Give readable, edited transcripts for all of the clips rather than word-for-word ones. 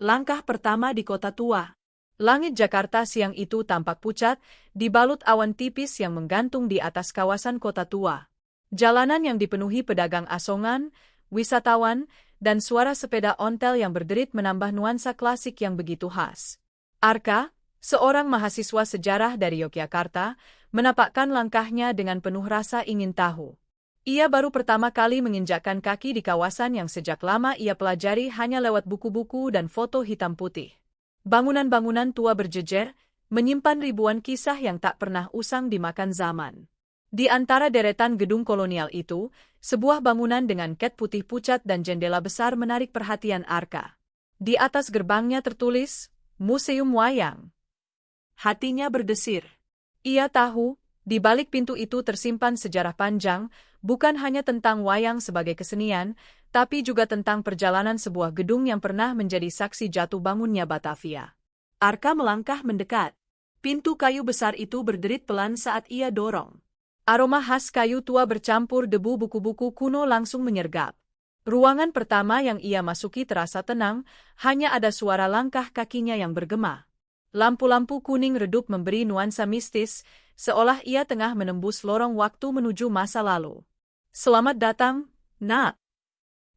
Langkah pertama di kota tua. Langit Jakarta siang itu tampak pucat, dibalut awan tipis yang menggantung di atas kawasan kota tua. Jalanan yang dipenuhi pedagang asongan, wisatawan, dan suara sepeda ontel yang berderit menambah nuansa klasik yang begitu khas. Arka, seorang mahasiswa sejarah dari Yogyakarta, menapakkan langkahnya dengan penuh rasa ingin tahu. Ia baru pertama kali menginjakkan kaki di kawasan yang sejak lama ia pelajari hanya lewat buku-buku dan foto hitam putih. Bangunan-bangunan tua berjejer, menyimpan ribuan kisah yang tak pernah usang dimakan zaman. Di antara deretan gedung kolonial itu, sebuah bangunan dengan cat putih pucat dan jendela besar menarik perhatian Arka. Di atas gerbangnya tertulis, Museum Wayang. Hatinya berdesir. Ia tahu, di balik pintu itu tersimpan sejarah panjang, bukan hanya tentang wayang sebagai kesenian, tapi juga tentang perjalanan sebuah gedung yang pernah menjadi saksi jatuh bangunnya Batavia. Arka melangkah mendekat. Pintu kayu besar itu berderit pelan saat ia dorong. Aroma khas kayu tua bercampur debu buku-buku kuno langsung menyergap. Ruangan pertama yang ia masuki terasa tenang, hanya ada suara langkah kakinya yang bergema. Lampu-lampu kuning redup memberi nuansa mistis, seolah ia tengah menembus lorong waktu menuju masa lalu. Selamat datang, Nak.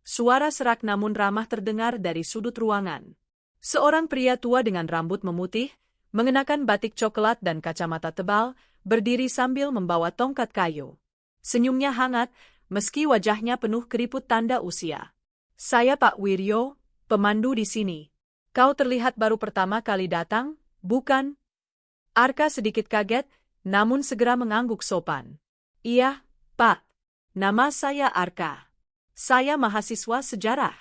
Suara serak namun ramah terdengar dari sudut ruangan. Seorang pria tua dengan rambut memutih, mengenakan batik coklat dan kacamata tebal, berdiri sambil membawa tongkat kayu. Senyumnya hangat, meski wajahnya penuh keriput tanda usia. Saya Pak Wiryo, pemandu di sini. Kau terlihat baru pertama kali datang, bukan? Arka sedikit kaget, namun segera mengangguk sopan. Iya, Pak. Nama saya Arka. Saya mahasiswa sejarah.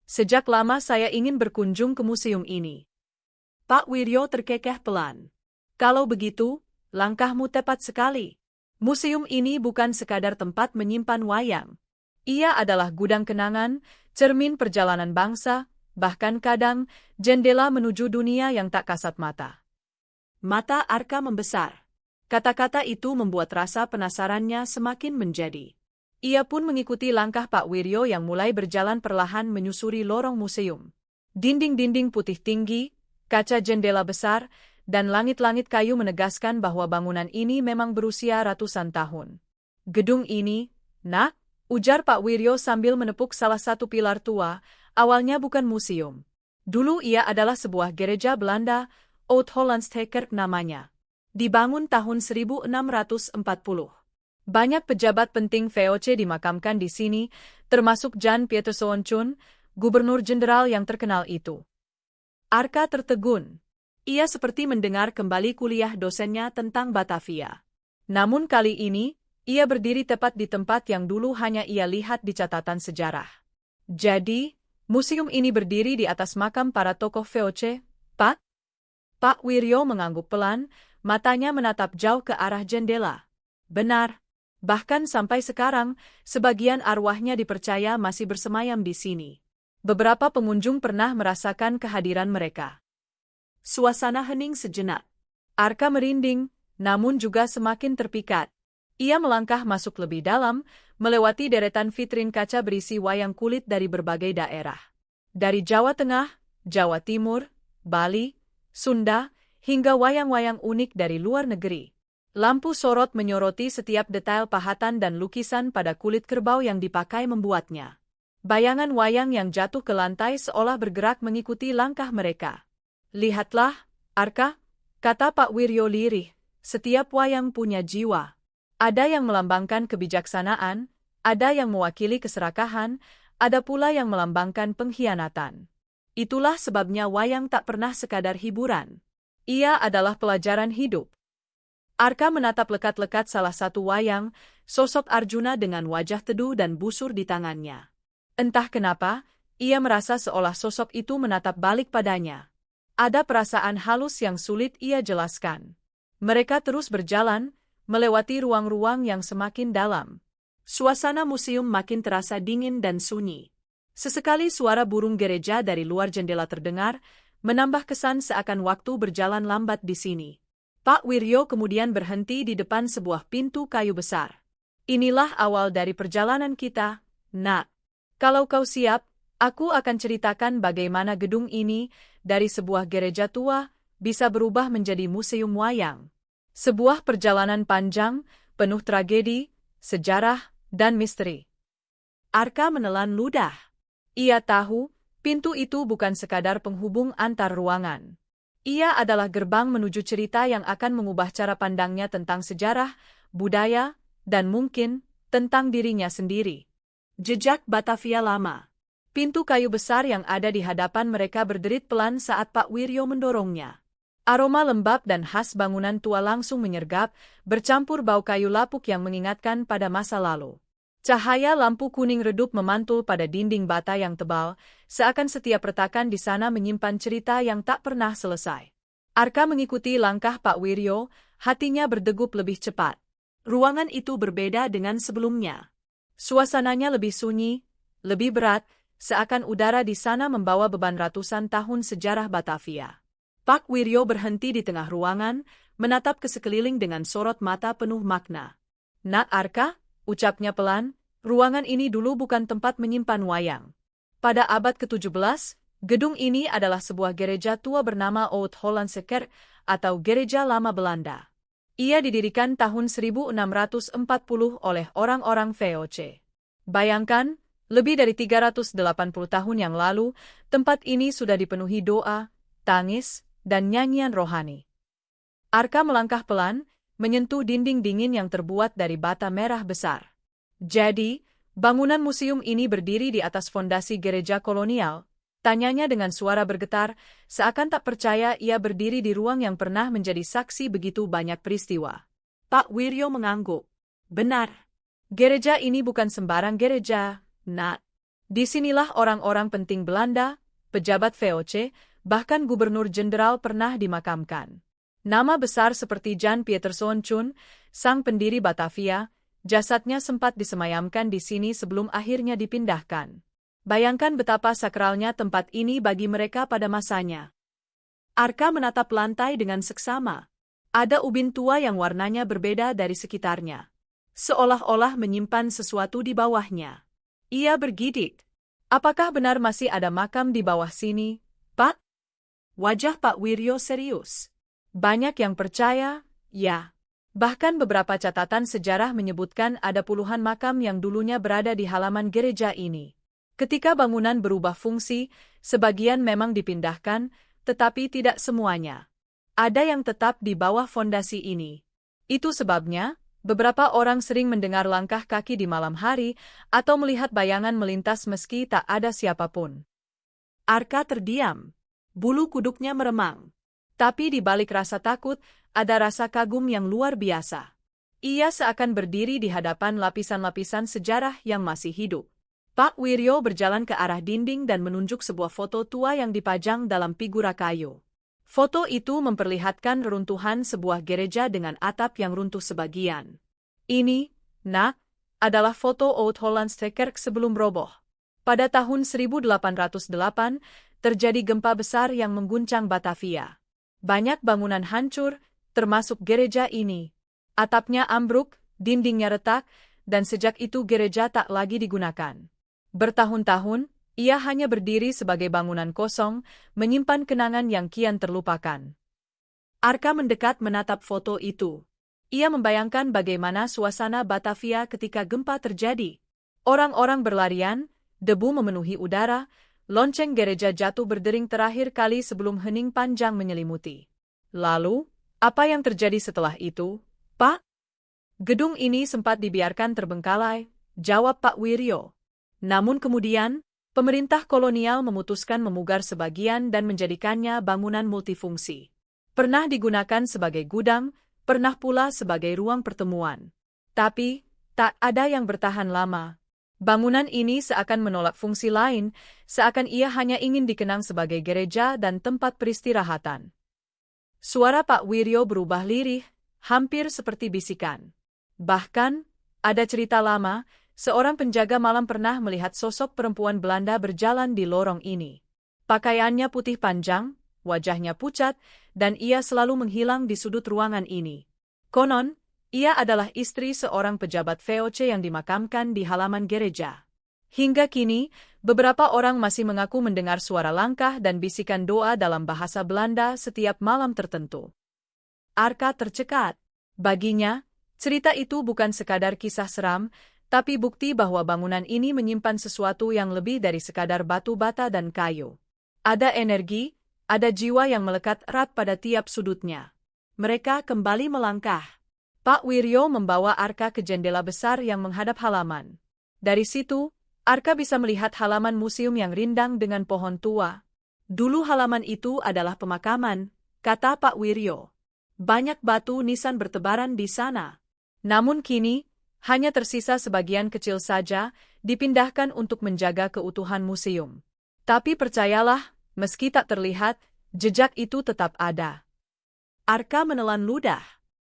Sejak lama saya ingin berkunjung ke museum ini. Pak Wiryo terkekeh pelan. Kalau begitu, langkahmu tepat sekali. Museum ini bukan sekadar tempat menyimpan wayang. Ia adalah gudang kenangan, cermin perjalanan bangsa, bahkan kadang jendela menuju dunia yang tak kasat mata. Mata Arka membesar. Kata-kata itu membuat rasa penasarannya semakin menjadi. Ia pun mengikuti langkah Pak Wiryo yang mulai berjalan perlahan menyusuri lorong museum. Dinding-dinding putih tinggi, kaca jendela besar, dan langit-langit kayu menegaskan bahwa bangunan ini memang berusia ratusan tahun. Gedung ini, Nak, ujar Pak Wiryo sambil menepuk salah satu pilar tua, awalnya bukan museum. Dulu ia adalah sebuah gereja Belanda, Oud-Hollandse Kerk namanya. Dibangun tahun 1640. Banyak pejabat penting VOC dimakamkan di sini, termasuk Jan Pieter Soonchun, gubernur jenderal yang terkenal itu. Arka tertegun. Ia seperti mendengar kembali kuliah dosennya tentang Batavia. Namun kali ini, ia berdiri tepat di tempat yang dulu hanya ia lihat di catatan sejarah. Jadi, museum ini berdiri di atas makam para tokoh VOC, Pak? Pak Wiryo mengangguk pelan, matanya menatap jauh ke arah jendela. Benar. Bahkan sampai sekarang, sebagian arwahnya dipercaya masih bersemayam di sini. Beberapa pengunjung pernah merasakan kehadiran mereka. Suasana hening sejenak. Arka merinding, namun juga semakin terpikat. Ia melangkah masuk lebih dalam, melewati deretan vitrin kaca berisi wayang kulit dari berbagai daerah. Dari Jawa Tengah, Jawa Timur, Bali, Sunda, hingga wayang-wayang unik dari luar negeri. Lampu sorot menyoroti setiap detail pahatan dan lukisan pada kulit kerbau yang dipakai membuatnya. Bayangan wayang yang jatuh ke lantai seolah bergerak mengikuti langkah mereka. Lihatlah, Arka, kata Pak Wiryo lirih, setiap wayang punya jiwa. Ada yang melambangkan kebijaksanaan, ada yang mewakili keserakahan, ada pula yang melambangkan pengkhianatan. Itulah sebabnya wayang tak pernah sekadar hiburan. Ia adalah pelajaran hidup. Arka menatap lekat-lekat salah satu wayang, sosok Arjuna dengan wajah teduh dan busur di tangannya. Entah kenapa, ia merasa seolah sosok itu menatap balik padanya. Ada perasaan halus yang sulit ia jelaskan. Mereka terus berjalan, melewati ruang-ruang yang semakin dalam. Suasana museum makin terasa dingin dan sunyi. Sesekali suara burung gereja dari luar jendela terdengar, menambah kesan seakan waktu berjalan lambat di sini. Pak Wiryo kemudian berhenti di depan sebuah pintu kayu besar. Inilah awal dari perjalanan kita, Nak. Kalau kau siap, Aku akan ceritakan bagaimana gedung ini, dari sebuah gereja tua, bisa berubah menjadi museum wayang. Sebuah perjalanan panjang, penuh tragedi, sejarah, dan misteri. Arka menelan ludah. Ia tahu, pintu itu bukan sekadar penghubung antar ruangan. Ia adalah gerbang menuju cerita yang akan mengubah cara pandangnya tentang sejarah, budaya, dan mungkin, tentang dirinya sendiri. Jejak Batavia Lama. Pintu kayu besar yang ada di hadapan mereka berderit pelan saat Pak Wiryo mendorongnya. Aroma lembab dan khas bangunan tua langsung menyergap, bercampur bau kayu lapuk yang mengingatkan pada masa lalu. Cahaya lampu kuning redup memantul pada dinding bata yang tebal, seakan setiap retakan di sana menyimpan cerita yang tak pernah selesai. Arka mengikuti langkah Pak Wiryo, hatinya berdegup lebih cepat. Ruangan itu berbeda dengan sebelumnya. Suasananya lebih sunyi, lebih berat, seakan udara di sana membawa beban ratusan tahun sejarah Batavia. Pak Wiryo berhenti di tengah ruangan, menatap ke sekeliling dengan sorot mata penuh makna. "Nak Arka," ucapnya pelan, "ruangan ini dulu bukan tempat menyimpan wayang. Pada abad ke-17, gedung ini adalah sebuah gereja tua bernama Oud Hollandse Kerk atau Gereja Lama Belanda. Ia didirikan tahun 1640 oleh orang-orang VOC. Bayangkan, lebih dari 380 tahun yang lalu, tempat ini sudah dipenuhi doa, tangis, dan nyanyian rohani." Arka melangkah pelan, menyentuh dinding dingin yang terbuat dari bata merah besar. "Jadi, bangunan museum ini berdiri di atas fondasi gereja kolonial?" tanyanya dengan suara bergetar, seakan tak percaya ia berdiri di ruang yang pernah menjadi saksi begitu banyak peristiwa. Pak Wiryo mengangguk. "Benar. Gereja ini bukan sembarang gereja, Nak. Disinilah orang-orang penting Belanda, pejabat VOC, bahkan gubernur jenderal pernah dimakamkan. Nama besar seperti Jan Pieterszoon Koen, sang pendiri Batavia, jasadnya sempat disemayamkan di sini sebelum akhirnya dipindahkan. Bayangkan betapa sakralnya tempat ini bagi mereka pada masanya." Arka menatap lantai dengan seksama. Ada ubin tua yang warnanya berbeda dari sekitarnya, seolah-olah menyimpan sesuatu di bawahnya. Ia bergidik. "Apakah benar masih ada makam di bawah sini, Pak?" Wajah Pak Wiryo serius. "Banyak yang percaya, ya. Bahkan beberapa catatan sejarah menyebutkan ada puluhan makam yang dulunya berada di halaman gereja ini. Ketika bangunan berubah fungsi, sebagian memang dipindahkan, tetapi tidak semuanya. Ada yang tetap di bawah fondasi ini. Itu sebabnya, beberapa orang sering mendengar langkah kaki di malam hari atau melihat bayangan melintas meski tak ada siapapun." Arka terdiam. Bulu kuduknya meremang. Tapi di balik rasa takut, ada rasa kagum yang luar biasa. Ia seakan berdiri di hadapan lapisan-lapisan sejarah yang masih hidup. Pak Wiryo berjalan ke arah dinding dan menunjuk sebuah foto tua yang dipajang dalam figura kayu. Foto itu memperlihatkan reruntuhan sebuah gereja dengan atap yang runtuh sebagian. "Ini, Nak, adalah foto Oud Hollandse Kerk sebelum roboh. Pada tahun 1808, terjadi gempa besar yang mengguncang Batavia. Banyak bangunan hancur, termasuk gereja ini. Atapnya ambruk, dindingnya retak, dan sejak itu gereja tak lagi digunakan. Bertahun-tahun, ia hanya berdiri sebagai bangunan kosong, menyimpan kenangan yang kian terlupakan." Arka mendekat menatap foto itu. Ia membayangkan bagaimana suasana Batavia ketika gempa terjadi. Orang-orang berlarian, debu memenuhi udara, lonceng gereja jatuh berdering terakhir kali sebelum hening panjang menyelimuti. "Lalu, apa yang terjadi setelah itu, Pak?" "Gedung ini sempat dibiarkan terbengkalai," jawab Pak Wiryo. "Namun kemudian, pemerintah kolonial memutuskan memugar sebagian dan menjadikannya bangunan multifungsi. Pernah digunakan sebagai gudang, pernah pula sebagai ruang pertemuan. Tapi, tak ada yang bertahan lama. Bangunan ini seakan menolak fungsi lain, seakan ia hanya ingin dikenang sebagai gereja dan tempat peristirahatan." Suara Pak Wiryo berubah lirih, hampir seperti bisikan. "Bahkan, ada cerita lama, seorang penjaga malam pernah melihat sosok perempuan Belanda berjalan di lorong ini. Pakaiannya putih panjang, wajahnya pucat, dan ia selalu menghilang di sudut ruangan ini. Konon, ia adalah istri seorang pejabat VOC yang dimakamkan di halaman gereja." Hingga kini, beberapa orang masih mengaku mendengar suara langkah dan bisikan doa dalam bahasa Belanda setiap malam tertentu. Arka tercekat. Baginya, cerita itu bukan sekadar kisah seram, tapi bukti bahwa bangunan ini menyimpan sesuatu yang lebih dari sekadar batu bata dan kayu. Ada energi, ada jiwa yang melekat erat pada tiap sudutnya. Mereka kembali melangkah. Pak Wiryo membawa Arka ke jendela besar yang menghadap halaman. Dari situ, Arka bisa melihat halaman museum yang rindang dengan pohon tua. Dulu halaman itu adalah pemakaman, kata Pak Wiryo. Banyak batu nisan bertebaran di sana. Namun kini, hanya tersisa sebagian kecil saja, dipindahkan untuk menjaga keutuhan museum. Tapi percayalah, meski tak terlihat, jejak itu tetap ada. Arka menelan ludah.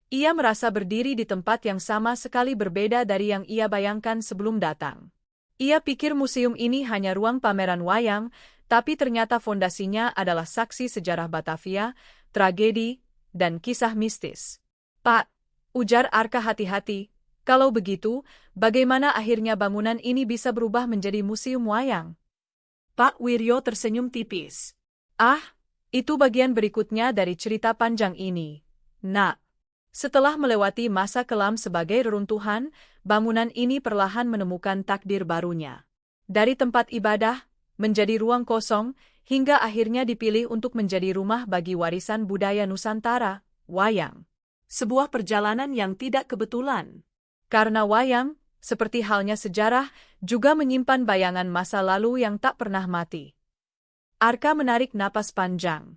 Ia merasa berdiri di tempat yang sama sekali berbeda dari yang ia bayangkan sebelum datang. Ia pikir museum ini hanya ruang pameran wayang, tapi ternyata fondasinya adalah saksi sejarah Batavia, tragedi, dan kisah mistis. Pak, ujar Arka hati-hati, kalau begitu, bagaimana akhirnya bangunan ini bisa berubah menjadi museum wayang? Pak Wiryo tersenyum tipis. Itu bagian berikutnya dari cerita panjang ini. Nak, setelah melewati masa kelam sebagai reruntuhan, bangunan ini perlahan menemukan takdir barunya. Dari tempat ibadah, menjadi ruang kosong, hingga akhirnya dipilih untuk menjadi rumah bagi warisan budaya Nusantara, wayang. Sebuah perjalanan yang tidak kebetulan. Karena wayang, seperti halnya sejarah, juga menyimpan bayangan masa lalu yang tak pernah mati. Arka menarik napas panjang.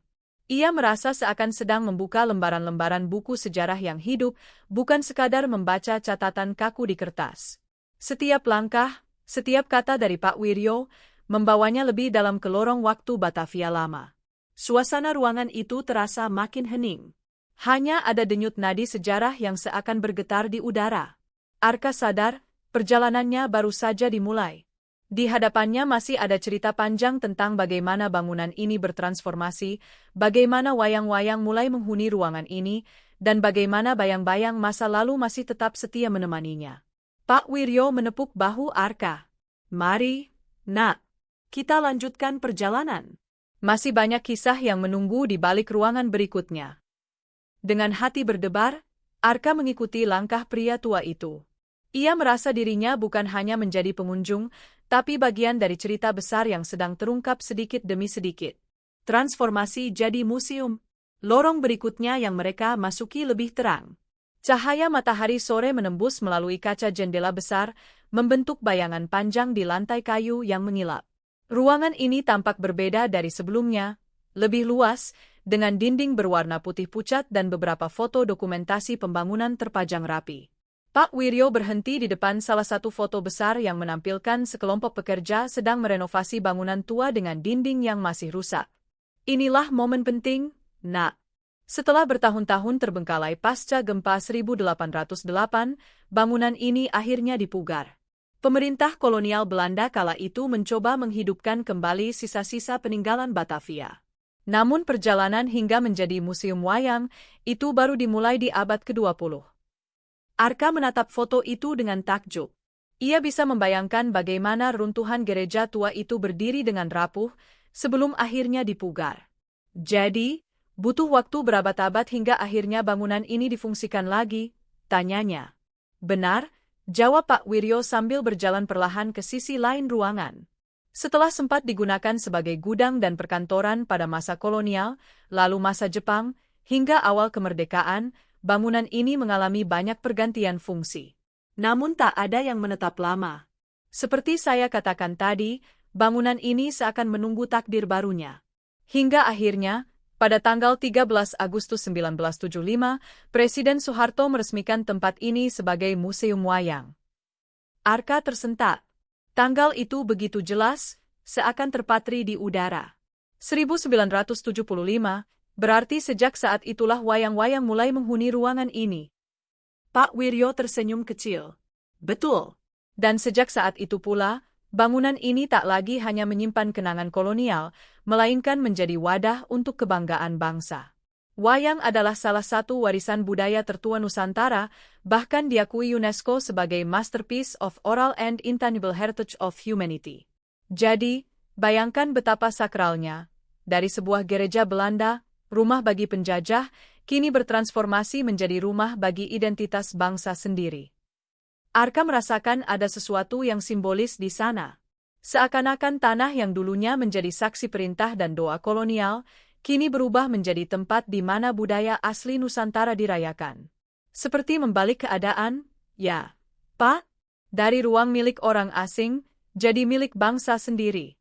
Ia merasa seakan sedang membuka lembaran-lembaran buku sejarah yang hidup, bukan sekadar membaca catatan kaku di kertas. Setiap langkah, setiap kata dari Pak Wiryo, membawanya lebih dalam ke lorong waktu Batavia lama. Suasana ruangan itu terasa makin hening. Hanya ada denyut nadi sejarah yang seakan bergetar di udara. Arka sadar, perjalanannya baru saja dimulai. Di hadapannya masih ada cerita panjang tentang bagaimana bangunan ini bertransformasi, bagaimana wayang-wayang mulai menghuni ruangan ini, dan bagaimana bayang-bayang masa lalu masih tetap setia menemaninya. Pak Wiryo menepuk bahu Arka. Mari, nak, kita lanjutkan perjalanan. Masih banyak kisah yang menunggu di balik ruangan berikutnya. Dengan hati berdebar, Arka mengikuti langkah pria tua itu. Ia merasa dirinya bukan hanya menjadi pengunjung, tapi bagian dari cerita besar yang sedang terungkap sedikit demi sedikit. Transformasi jadi museum. Lorong berikutnya yang mereka masuki lebih terang. Cahaya matahari sore menembus melalui kaca jendela besar, membentuk bayangan panjang di lantai kayu yang mengilap. Ruangan ini tampak berbeda dari sebelumnya, lebih luas, dengan dinding berwarna putih pucat dan beberapa foto dokumentasi pembangunan terpajang rapi. Pak Wiryo berhenti di depan salah satu foto besar yang menampilkan sekelompok pekerja sedang merenovasi bangunan tua dengan dinding yang masih rusak. Inilah momen penting, nak. Setelah bertahun-tahun terbengkalai pasca gempa 1808, bangunan ini akhirnya dipugar. Pemerintah kolonial Belanda kala itu mencoba menghidupkan kembali sisa-sisa peninggalan Batavia. Namun perjalanan hingga menjadi museum wayang, itu baru dimulai di abad ke-20. Arka menatap foto itu dengan takjub. Ia bisa membayangkan bagaimana runtuhan gereja tua itu berdiri dengan rapuh, sebelum akhirnya dipugar. Jadi, butuh waktu berabad-abad hingga akhirnya bangunan ini difungsikan lagi, tanyanya. Benar, jawab Pak Wiryo sambil berjalan perlahan ke sisi lain ruangan. Setelah sempat digunakan sebagai gudang dan perkantoran pada masa kolonial, lalu masa Jepang, hingga awal kemerdekaan, bangunan ini mengalami banyak pergantian fungsi. Namun tak ada yang menetap lama. Seperti saya katakan tadi, bangunan ini seakan menunggu takdir barunya. Hingga akhirnya, pada tanggal 13 Agustus 1975, Presiden Soeharto meresmikan tempat ini sebagai Museum Wayang. Arka tersentak. Tanggal itu begitu jelas, seakan terpatri di udara. 1975, berarti sejak saat itulah wayang-wayang mulai menghuni ruangan ini. Pak Wiryo tersenyum kecil. Betul. Dan sejak saat itu pula, bangunan ini tak lagi hanya menyimpan kenangan kolonial, melainkan menjadi wadah untuk kebanggaan bangsa. Wayang adalah salah satu warisan budaya tertua Nusantara, bahkan diakui UNESCO sebagai Masterpiece of Oral and Intangible Heritage of Humanity. Jadi, bayangkan betapa sakralnya. Dari sebuah gereja Belanda, rumah bagi penjajah, kini bertransformasi menjadi rumah bagi identitas bangsa sendiri. Arka merasakan ada sesuatu yang simbolis di sana. Seakan-akan tanah yang dulunya menjadi saksi perintah dan doa kolonial, kini berubah menjadi tempat di mana budaya asli Nusantara dirayakan. Seperti membalik keadaan, ya, Pak, dari ruang milik orang asing, jadi milik bangsa sendiri.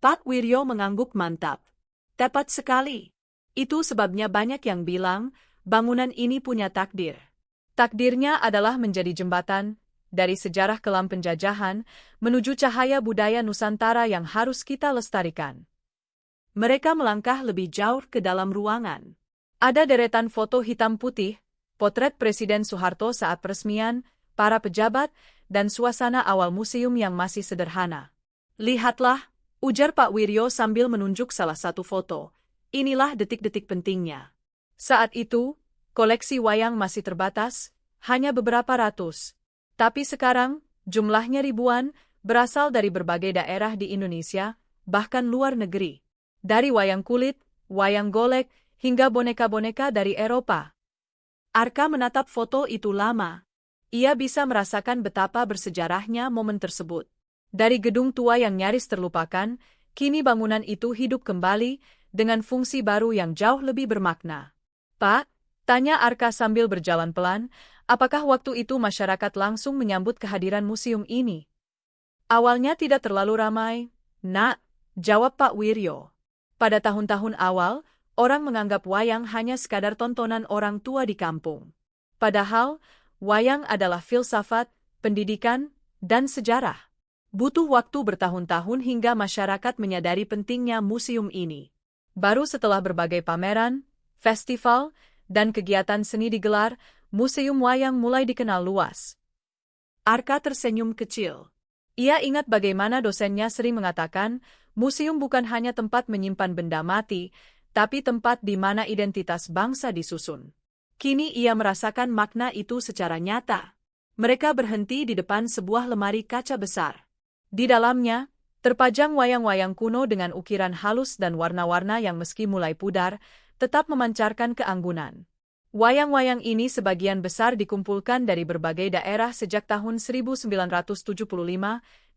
Pak Wiryo mengangguk mantap. Tepat sekali. Itu sebabnya banyak yang bilang, bangunan ini punya takdir. Takdirnya adalah menjadi jembatan, dari sejarah kelam penjajahan, menuju cahaya budaya Nusantara yang harus kita lestarikan. Mereka melangkah lebih jauh ke dalam ruangan. Ada deretan foto hitam putih, potret Presiden Soeharto saat peresmian, para pejabat, dan suasana awal museum yang masih sederhana. Lihatlah, ujar Pak Wiryo sambil menunjuk salah satu foto. Inilah detik-detik pentingnya. Saat itu, koleksi wayang masih terbatas, hanya beberapa ratus. Tapi sekarang, jumlahnya ribuan, berasal dari berbagai daerah di Indonesia, bahkan luar negeri. Dari wayang kulit, wayang golek, hingga boneka-boneka dari Eropa. Arka menatap foto itu lama. Ia bisa merasakan betapa bersejarahnya momen tersebut. Dari gedung tua yang nyaris terlupakan, kini bangunan itu hidup kembali, dengan fungsi baru yang jauh lebih bermakna. Pak, tanya Arka sambil berjalan pelan, apakah waktu itu masyarakat langsung menyambut kehadiran museum ini? Awalnya tidak terlalu ramai, Nak, jawab Pak Wiryo. Pada tahun-tahun awal, orang menganggap wayang hanya sekadar tontonan orang tua di kampung. Padahal, wayang adalah filsafat, pendidikan, dan sejarah. Butuh waktu bertahun-tahun hingga masyarakat menyadari pentingnya museum ini. Baru setelah berbagai pameran, festival, dan kegiatan seni digelar, museum wayang mulai dikenal luas. Arka tersenyum kecil. Ia ingat bagaimana dosennya sering mengatakan, museum bukan hanya tempat menyimpan benda mati, tapi tempat di mana identitas bangsa disusun. Kini ia merasakan makna itu secara nyata. Mereka berhenti di depan sebuah lemari kaca besar. Di dalamnya, terpajang wayang-wayang kuno dengan ukiran halus dan warna-warna yang meski mulai pudar, tetap memancarkan keanggunan. Wayang-wayang ini sebagian besar dikumpulkan dari berbagai daerah sejak tahun 1975,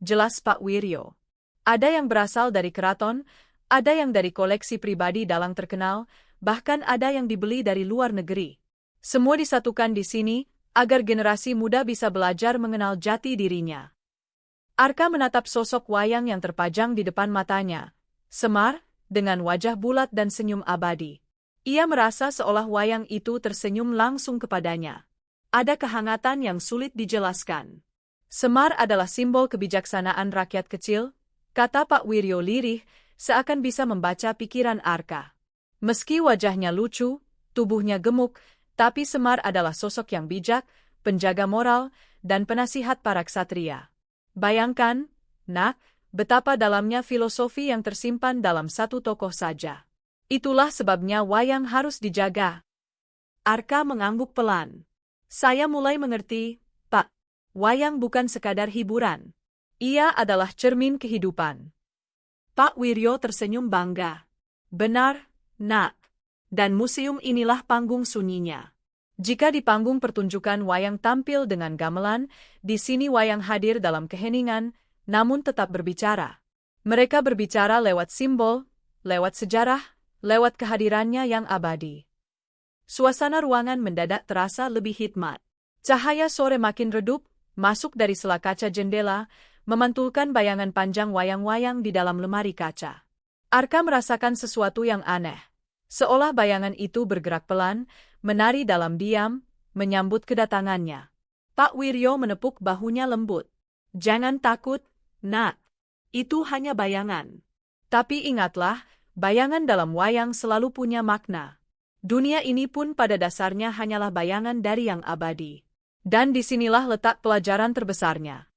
jelas Pak Wiryo. Ada yang berasal dari keraton, ada yang dari koleksi pribadi dalang terkenal, bahkan ada yang dibeli dari luar negeri. Semua disatukan di sini, agar generasi muda bisa belajar mengenal jati dirinya. Arka menatap sosok wayang yang terpajang di depan matanya. Semar, dengan wajah bulat dan senyum abadi. Ia merasa seolah wayang itu tersenyum langsung kepadanya. Ada kehangatan yang sulit dijelaskan. Semar adalah simbol kebijaksanaan rakyat kecil, kata Pak Wiryo lirih, seakan bisa membaca pikiran Arka. Meski wajahnya lucu, tubuhnya gemuk, tapi Semar adalah sosok yang bijak, penjaga moral, dan penasihat para ksatria. Bayangkan, Nak, betapa dalamnya filosofi yang tersimpan dalam satu tokoh saja. Itulah sebabnya wayang harus dijaga. Arka mengangguk pelan. Saya mulai mengerti, Pak. Wayang bukan sekadar hiburan. Ia adalah cermin kehidupan. Pak Wiryo tersenyum bangga. Benar, Nak. Dan museum inilah panggung sunyinya. Jika di panggung pertunjukan wayang tampil dengan gamelan, di sini wayang hadir dalam keheningan, namun tetap berbicara. Mereka berbicara lewat simbol, lewat sejarah, lewat kehadirannya yang abadi. Suasana ruangan mendadak terasa lebih hikmat. Cahaya sore makin redup, masuk dari sela kaca jendela, memantulkan bayangan panjang wayang-wayang di dalam lemari kaca. Arka merasakan sesuatu yang aneh. Seolah bayangan itu bergerak pelan, menari dalam diam, menyambut kedatangannya. Pak Wiryo menepuk bahunya lembut. Jangan takut, Nak. Itu hanya bayangan. Tapi ingatlah, bayangan dalam wayang selalu punya makna. Dunia ini pun pada dasarnya hanyalah bayangan dari yang abadi. Dan disinilah letak pelajaran terbesarnya.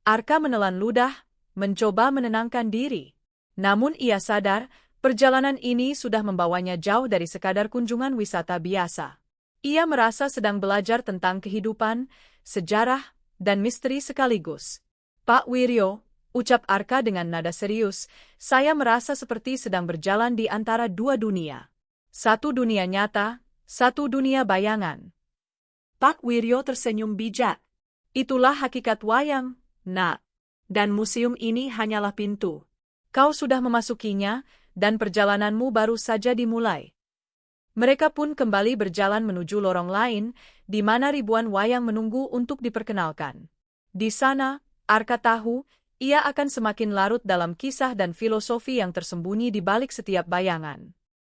Arka menelan ludah, mencoba menenangkan diri. Namun ia sadar, Perjalanan ini sudah membawanya jauh dari sekadar kunjungan wisata biasa. Ia merasa sedang belajar tentang kehidupan, sejarah, dan misteri sekaligus. Pak Wiryo, ucap Arka dengan nada serius, saya merasa seperti sedang berjalan di antara dua dunia. Satu dunia nyata, satu dunia bayangan. Pak Wiryo tersenyum bijak. Itulah hakikat wayang, nak. Dan museum ini hanyalah pintu. Kau sudah memasukinya, dan perjalananmu baru saja dimulai. Mereka pun kembali berjalan menuju lorong lain, di mana ribuan wayang menunggu untuk diperkenalkan. Di sana, Arka tahu, ia akan semakin larut dalam kisah dan filosofi yang tersembunyi di balik setiap bayangan.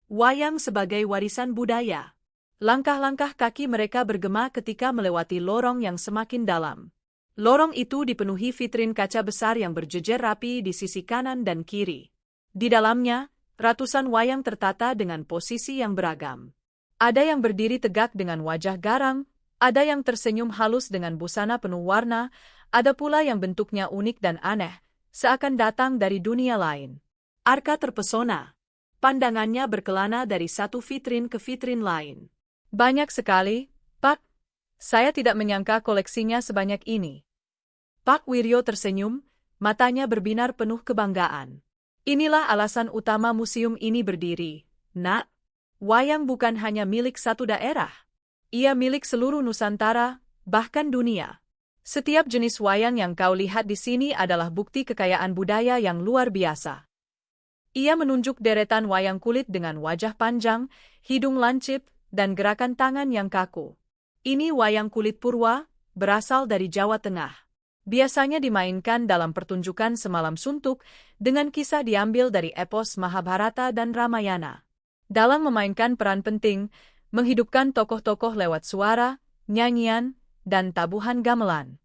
Wayang sebagai warisan budaya. Langkah-langkah kaki mereka bergema ketika melewati lorong yang semakin dalam. Lorong itu dipenuhi vitrin kaca besar yang berjejer rapi di sisi kanan dan kiri. Di dalamnya, ratusan wayang tertata dengan posisi yang beragam. Ada yang berdiri tegak dengan wajah garang, ada yang tersenyum halus dengan busana penuh warna, ada pula yang bentuknya unik dan aneh, seakan datang dari dunia lain. Arka terpesona. Pandangannya berkelana dari satu vitrin ke vitrin lain. Banyak sekali, Pak. Saya tidak menyangka koleksinya sebanyak ini. Pak Wiryo tersenyum, matanya berbinar penuh kebanggaan. Inilah alasan utama museum ini berdiri, nak. Wayang bukan hanya milik satu daerah. Ia milik seluruh Nusantara, bahkan dunia. Setiap jenis wayang yang kau lihat di sini adalah bukti kekayaan budaya yang luar biasa. Ia menunjuk deretan wayang kulit dengan wajah panjang, hidung lancip, dan gerakan tangan yang kaku. Ini wayang kulit purwa, berasal dari Jawa Tengah. Biasanya dimainkan dalam pertunjukan semalam suntuk, dengan kisah diambil dari epos Mahabharata dan Ramayana. Dalam memainkan peran penting, menghidupkan tokoh-tokoh lewat suara, nyanyian, dan tabuhan gamelan.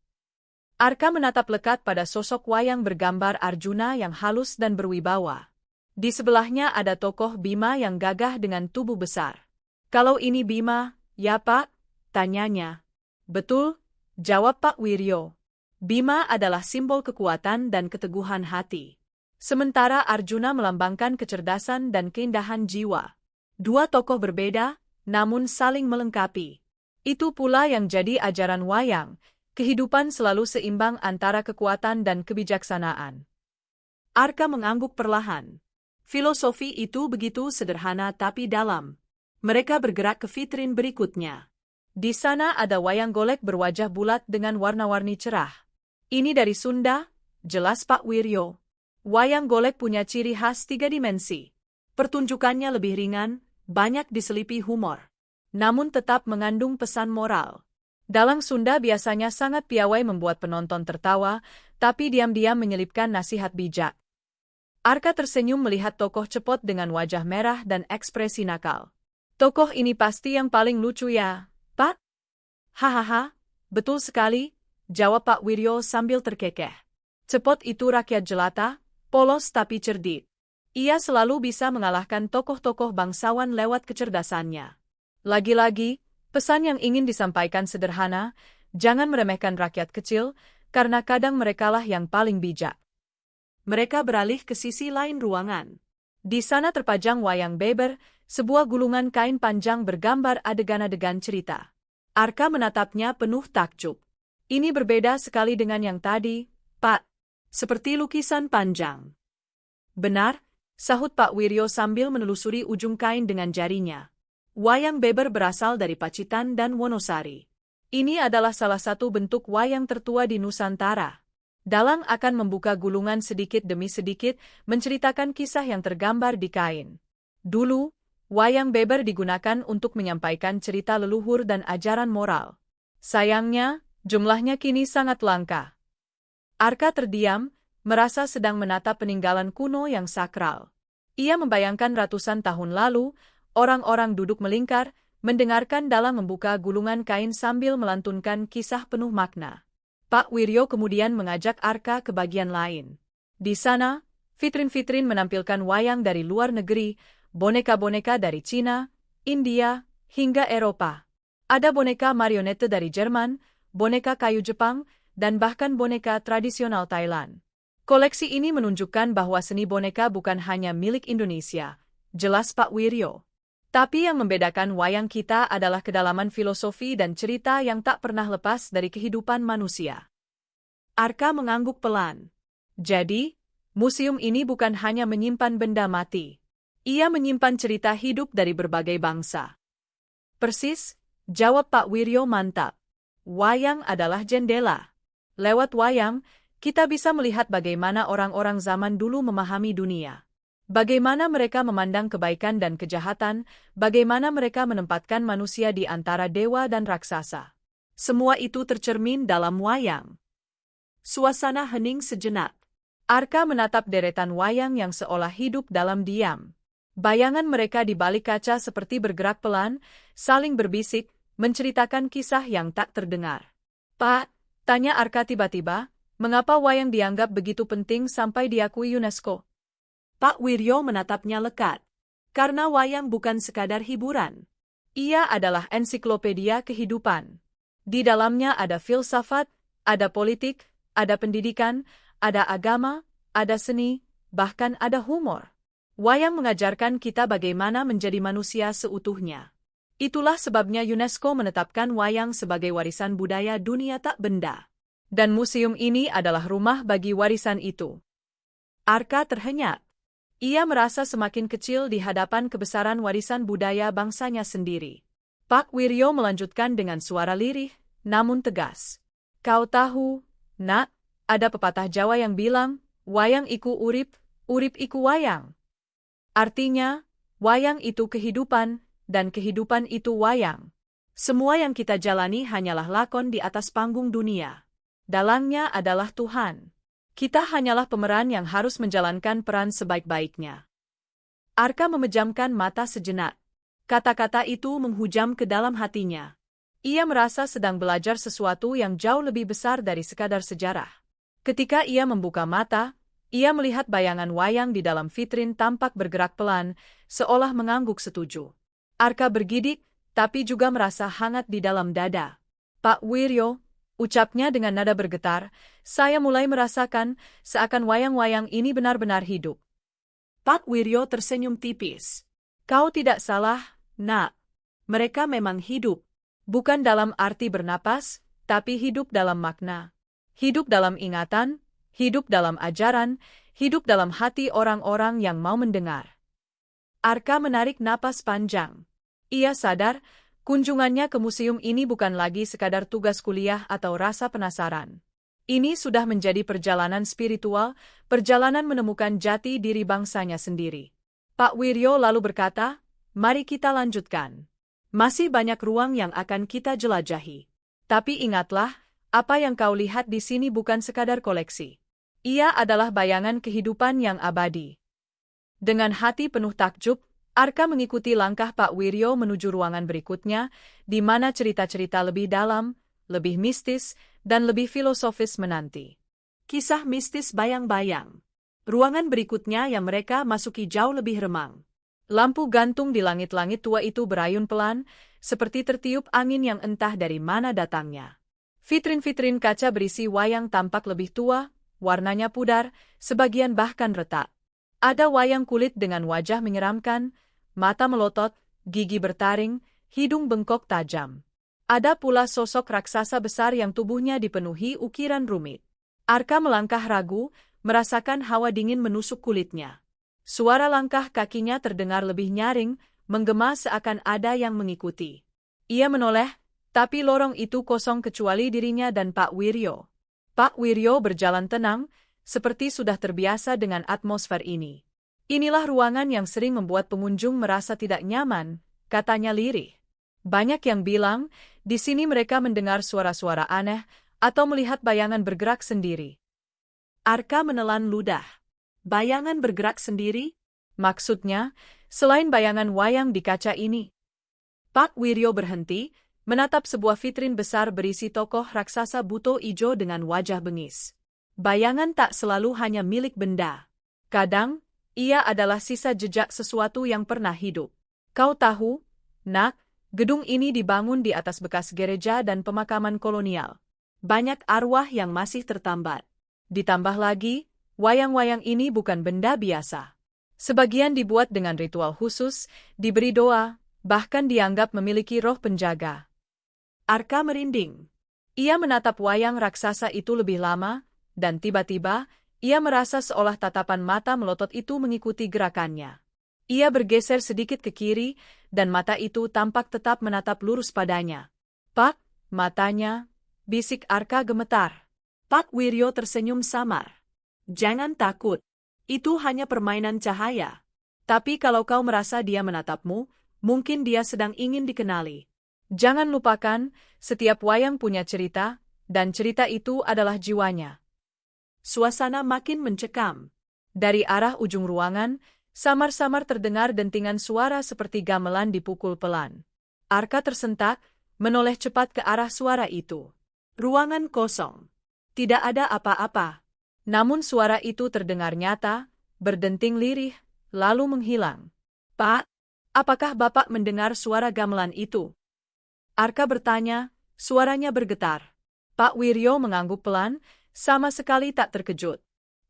Arka menatap lekat pada sosok wayang bergambar Arjuna yang halus dan berwibawa. Di sebelahnya ada tokoh Bima yang gagah dengan tubuh besar. Kalau ini Bima, ya Pak? Tanyanya. Betul, jawab Pak Wiryo. Bima adalah simbol kekuatan dan keteguhan hati. Sementara Arjuna melambangkan kecerdasan dan keindahan jiwa. Dua tokoh berbeda, namun saling melengkapi. Itu pula yang jadi ajaran wayang, kehidupan selalu seimbang antara kekuatan dan kebijaksanaan. Arka mengangguk perlahan. Filosofi itu begitu sederhana tapi dalam. Mereka bergerak ke vitrin berikutnya. Di sana ada wayang golek berwajah bulat dengan warna-warni cerah. Ini dari Sunda, jelas Pak Wiryo. Wayang golek punya ciri khas 3 dimensi. Pertunjukannya lebih ringan, banyak diselipi humor. Namun tetap mengandung pesan moral. Dalang Sunda biasanya sangat piawai membuat penonton tertawa, tapi diam-diam menyelipkan nasihat bijak. Arka tersenyum melihat tokoh cepot dengan wajah merah dan ekspresi nakal. Tokoh ini pasti yang paling lucu ya, Pak? Hahaha, betul sekali, jawab Pak Wiryo sambil terkekeh. Cepot itu rakyat jelata, polos tapi cerdik. Ia selalu bisa mengalahkan tokoh-tokoh bangsawan lewat kecerdasannya. Lagi-lagi, pesan yang ingin disampaikan sederhana, jangan meremehkan rakyat kecil, karena kadang merekalah yang paling bijak. Mereka beralih ke sisi lain ruangan. Di sana terpajang wayang beber, sebuah gulungan kain panjang bergambar adegan-adegan cerita. Arka menatapnya penuh takjub. Ini berbeda sekali dengan yang tadi, Pak. Seperti lukisan panjang. Benar, sahut Pak Wiryo sambil menelusuri ujung kain dengan jarinya. Wayang beber berasal dari Pacitan dan Wonosari. Ini adalah salah satu bentuk wayang tertua di Nusantara. Dalang akan membuka gulungan sedikit demi sedikit, menceritakan kisah yang tergambar di kain. Dulu, wayang beber digunakan untuk menyampaikan cerita leluhur dan ajaran moral. Sayangnya, jumlahnya kini sangat langka. Arka terdiam, merasa sedang menatap peninggalan kuno yang sakral. Ia membayangkan ratusan tahun lalu, orang-orang duduk melingkar, mendengarkan dalang membuka gulungan kain sambil melantunkan kisah penuh makna. Pak Wiryo kemudian mengajak Arka ke bagian lain. Di sana, vitrin-vitrin menampilkan wayang dari luar negeri, boneka-boneka dari Cina, India, hingga Eropa. Ada boneka marionete dari Jerman, boneka kayu Jepang, dan bahkan boneka tradisional Thailand. Koleksi ini menunjukkan bahwa seni boneka bukan hanya milik Indonesia, jelas Pak Wiryo. Tapi yang membedakan wayang kita adalah kedalaman filosofi dan cerita yang tak pernah lepas dari kehidupan manusia. Arka mengangguk pelan. Jadi, museum ini bukan hanya menyimpan benda mati. Ia menyimpan cerita hidup dari berbagai bangsa. Persis, jawab Pak Wiryo mantap. Wayang adalah jendela. Lewat wayang, kita bisa melihat bagaimana orang-orang zaman dulu memahami dunia. Bagaimana mereka memandang kebaikan dan kejahatan, bagaimana mereka menempatkan manusia di antara dewa dan raksasa. Semua itu tercermin dalam wayang. Suasana hening sejenak. Arka menatap deretan wayang yang seolah hidup dalam diam. Bayangan mereka di balik kaca seperti bergerak pelan, saling berbisik, menceritakan kisah yang tak terdengar. Pak, tanya Arka tiba-tiba, mengapa wayang dianggap begitu penting sampai diakui UNESCO? Pak Wiryo menatapnya lekat. Karena wayang bukan sekadar hiburan. Ia adalah ensiklopedia kehidupan. Di dalamnya ada filsafat, ada politik, ada pendidikan, ada agama, ada seni, bahkan ada humor. Wayang mengajarkan kita bagaimana menjadi manusia seutuhnya. Itulah sebabnya UNESCO menetapkan wayang sebagai warisan budaya dunia tak benda. Dan museum ini adalah rumah bagi warisan itu. Arka terhenyak. Ia merasa semakin kecil di hadapan kebesaran warisan budaya bangsanya sendiri. Pak Wiryo melanjutkan dengan suara lirih, namun tegas. Kau tahu, nak, ada pepatah Jawa yang bilang, wayang iku urip, urip iku wayang. Artinya, wayang itu kehidupan, dan kehidupan itu wayang. Semua yang kita jalani hanyalah lakon di atas panggung dunia. Dalangnya adalah Tuhan. Kita hanyalah pemeran yang harus menjalankan peran sebaik-baiknya. Arka memejamkan mata sejenak. Kata-kata itu menghujam ke dalam hatinya. Ia merasa sedang belajar sesuatu yang jauh lebih besar dari sekadar sejarah. Ketika ia membuka mata, ia melihat bayangan wayang di dalam vitrin tampak bergerak pelan, seolah mengangguk setuju. Arka bergidik, tapi juga merasa hangat di dalam dada. Pak Wiryo, ucapnya dengan nada bergetar, saya mulai merasakan seakan wayang-wayang ini benar-benar hidup. Pak Wiryo tersenyum tipis. Kau tidak salah, nak. Mereka memang hidup. Bukan dalam arti bernapas, tapi hidup dalam makna. Hidup dalam ingatan, hidup dalam ajaran, hidup dalam hati orang-orang yang mau mendengar. Arka menarik napas panjang. Ia sadar, kunjungannya ke museum ini bukan lagi sekadar tugas kuliah atau rasa penasaran. Ini sudah menjadi perjalanan spiritual, perjalanan menemukan jati diri bangsanya sendiri. Pak Wiryo lalu berkata, mari kita lanjutkan. Masih banyak ruang yang akan kita jelajahi. Tapi ingatlah, apa yang kau lihat di sini bukan sekadar koleksi. Ia adalah bayangan kehidupan yang abadi. Dengan hati penuh takjub, Arka mengikuti langkah Pak Wiryo menuju ruangan berikutnya, di mana cerita-cerita lebih dalam, lebih mistis, dan lebih filosofis menanti. Kisah mistis bayang-bayang. Ruangan berikutnya yang mereka masuki jauh lebih remang. Lampu gantung di langit-langit tua itu berayun pelan, seperti tertiup angin yang entah dari mana datangnya. Vitrin-vitrin kaca berisi wayang tampak lebih tua, warnanya pudar, sebagian bahkan retak. Ada wayang kulit dengan wajah menyeramkan, mata melotot, gigi bertaring, hidung bengkok tajam. Ada pula sosok raksasa besar yang tubuhnya dipenuhi ukiran rumit. Arka melangkah ragu, merasakan hawa dingin menusuk kulitnya. Suara langkah kakinya terdengar lebih nyaring, menggema seakan ada yang mengikuti. Ia menoleh, tapi lorong itu kosong kecuali dirinya dan Pak Wiryo. Pak Wiryo berjalan tenang, seperti sudah terbiasa dengan atmosfer ini. Inilah ruangan yang sering membuat pengunjung merasa tidak nyaman, katanya lirih. Banyak yang bilang, di sini mereka mendengar suara-suara aneh, atau melihat bayangan bergerak sendiri. Arka menelan ludah. Bayangan bergerak sendiri? Maksudnya, selain bayangan wayang di kaca ini. Pak Wiryo berhenti, menatap sebuah vitrin besar berisi tokoh raksasa buto ijo dengan wajah bengis. Bayangan tak selalu hanya milik benda. Kadang, ia adalah sisa jejak sesuatu yang pernah hidup. Kau tahu, nak, gedung ini dibangun di atas bekas gereja dan pemakaman kolonial. Banyak arwah yang masih tertambat. Ditambah lagi, Wayang-wayang ini bukan benda biasa. Sebagian dibuat dengan ritual khusus, diberi doa, bahkan dianggap memiliki roh penjaga. Arka merinding. Ia menatap wayang raksasa itu lebih lama, dan tiba-tiba, ia merasa seolah tatapan mata melotot itu mengikuti gerakannya. Ia bergeser sedikit ke kiri, dan mata itu tampak tetap menatap lurus padanya. Pak, matanya, bisik Arka gemetar. Pak Wiryo tersenyum samar. Jangan takut, itu hanya permainan cahaya. Tapi kalau kau merasa dia menatapmu, mungkin dia sedang ingin dikenali. Jangan lupakan, setiap wayang punya cerita, dan cerita itu adalah jiwanya. Suasana makin mencekam. Dari arah ujung ruangan, samar-samar terdengar dentingan suara seperti gamelan dipukul pelan. Arka tersentak, menoleh cepat ke arah suara itu. Ruangan kosong. Tidak ada apa-apa. Namun suara itu terdengar nyata, berdenting lirih, lalu menghilang. Pak, apakah Bapak mendengar suara gamelan itu? Arka bertanya, suaranya bergetar. Pak Wiryo mengangguk pelan, sama sekali tak terkejut.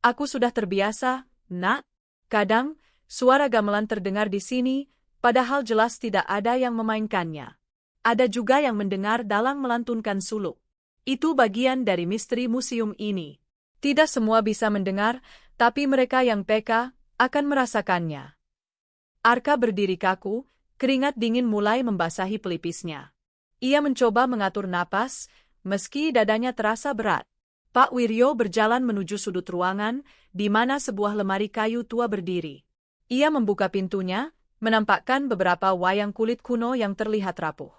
Aku sudah terbiasa, Nak. Kadang, suara gamelan terdengar di sini, padahal jelas tidak ada yang memainkannya. Ada juga yang mendengar dalang melantunkan suluk. Itu bagian dari misteri museum ini. Tidak semua bisa mendengar, tapi mereka yang peka akan merasakannya. Arka berdiri kaku, keringat dingin mulai membasahi pelipisnya. Ia mencoba mengatur napas, meski dadanya terasa berat. Pak Wiryo berjalan menuju sudut ruangan, di mana sebuah lemari kayu tua berdiri. Ia membuka pintunya, menampakkan beberapa wayang kulit kuno yang terlihat rapuh.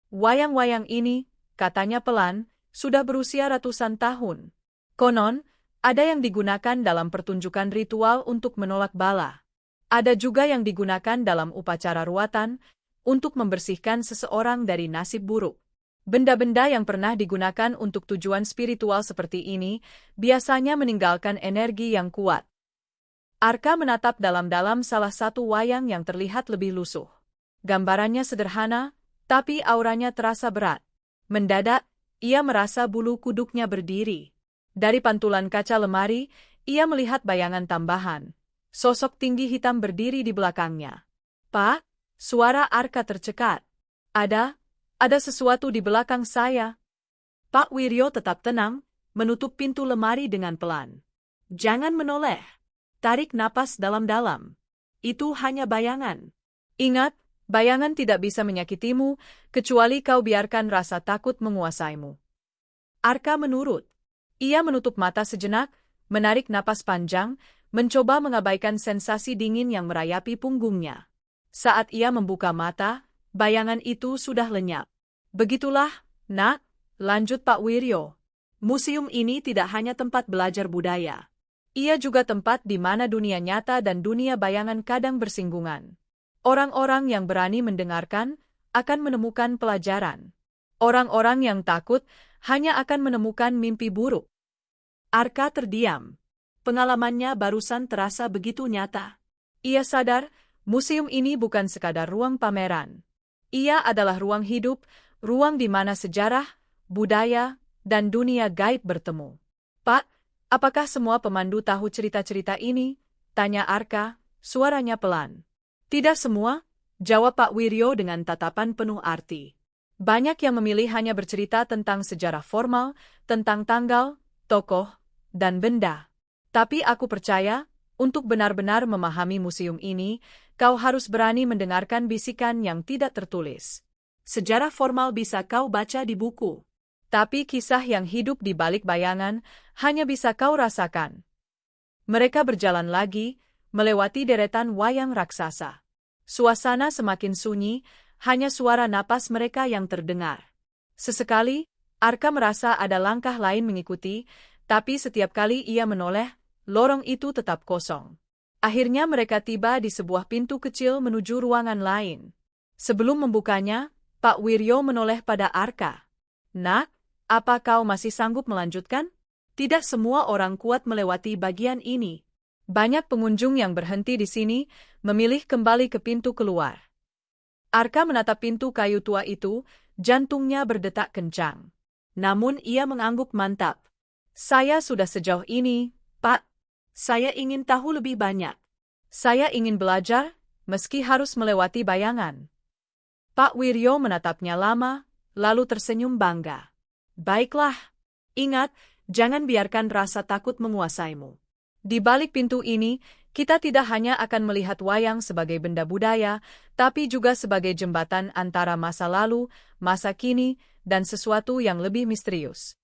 Wayang-wayang ini, katanya pelan, sudah berusia ratusan tahun. Konon, ada yang digunakan dalam pertunjukan ritual untuk menolak bala. Ada juga yang digunakan dalam upacara ruatan, untuk membersihkan seseorang dari nasib buruk. Benda-benda yang pernah digunakan untuk tujuan spiritual seperti ini, biasanya meninggalkan energi yang kuat. Arka menatap dalam-dalam salah satu wayang yang terlihat lebih lusuh. Gambarannya sederhana, tapi auranya terasa berat. Mendadak, ia merasa bulu kuduknya berdiri. Dari pantulan kaca lemari, ia melihat bayangan tambahan. Sosok tinggi hitam berdiri di belakangnya. Pak, suara Arka tercekat. Ada sesuatu di belakang saya. Pak Wiryo tetap tenang, menutup pintu lemari dengan pelan. Jangan menoleh. Tarik napas dalam-dalam. Itu hanya bayangan. Ingat, bayangan tidak bisa menyakitimu, kecuali kau biarkan rasa takut menguasaimu. Arka menurut. Ia menutup mata sejenak, menarik napas panjang, mencoba mengabaikan sensasi dingin yang merayapi punggungnya. Saat ia membuka mata, bayangan itu sudah lenyap. Begitulah, Nak, lanjut Pak Wiryo. Museum ini tidak hanya tempat belajar budaya. Ia juga tempat di mana dunia nyata dan dunia bayangan kadang bersinggungan. Orang-orang yang berani mendengarkan akan menemukan pelajaran. Orang-orang yang takut hanya akan menemukan mimpi buruk. Arka terdiam. Pengalamannya barusan terasa begitu nyata. Ia sadar, museum ini bukan sekadar ruang pameran. Ia adalah ruang hidup, ruang di mana sejarah, budaya, dan dunia gaib bertemu. Pak, apakah semua pemandu tahu cerita-cerita ini? Tanya Arka, suaranya pelan. Tidak semua, jawab Pak Wiryo dengan tatapan penuh arti. Banyak yang memilih hanya bercerita tentang sejarah formal, tentang tanggal, tokoh, dan benda. Tapi aku percaya, untuk benar-benar memahami museum ini, kau harus berani mendengarkan bisikan yang tidak tertulis. Sejarah formal bisa kau baca di buku. Tapi kisah yang hidup di balik bayangan hanya bisa kau rasakan. Mereka berjalan lagi, melewati deretan wayang raksasa. Suasana semakin sunyi, hanya suara napas mereka yang terdengar. Sesekali, Arka merasa ada langkah lain mengikuti, tapi setiap kali ia menoleh, lorong itu tetap kosong. Akhirnya mereka tiba di sebuah pintu kecil menuju ruangan lain. Sebelum membukanya, Pak Wiryo menoleh pada Arka. Nak, apa kau masih sanggup melanjutkan? Tidak semua orang kuat melewati bagian ini. Banyak pengunjung yang berhenti di sini, memilih kembali ke pintu keluar. Arka menatap pintu kayu tua itu, jantungnya berdetak kencang. Namun ia mengangguk mantap. Saya sudah sejauh ini, Pak. Saya ingin tahu lebih banyak. Saya ingin belajar, meski harus melewati bayangan. Pak Wiryo menatapnya lama, lalu tersenyum bangga. Baiklah. Ingat, jangan biarkan rasa takut menguasaimu. Di balik pintu ini, kita tidak hanya akan melihat wayang sebagai benda budaya, tapi juga sebagai jembatan antara masa lalu, masa kini, dan sesuatu yang lebih misterius.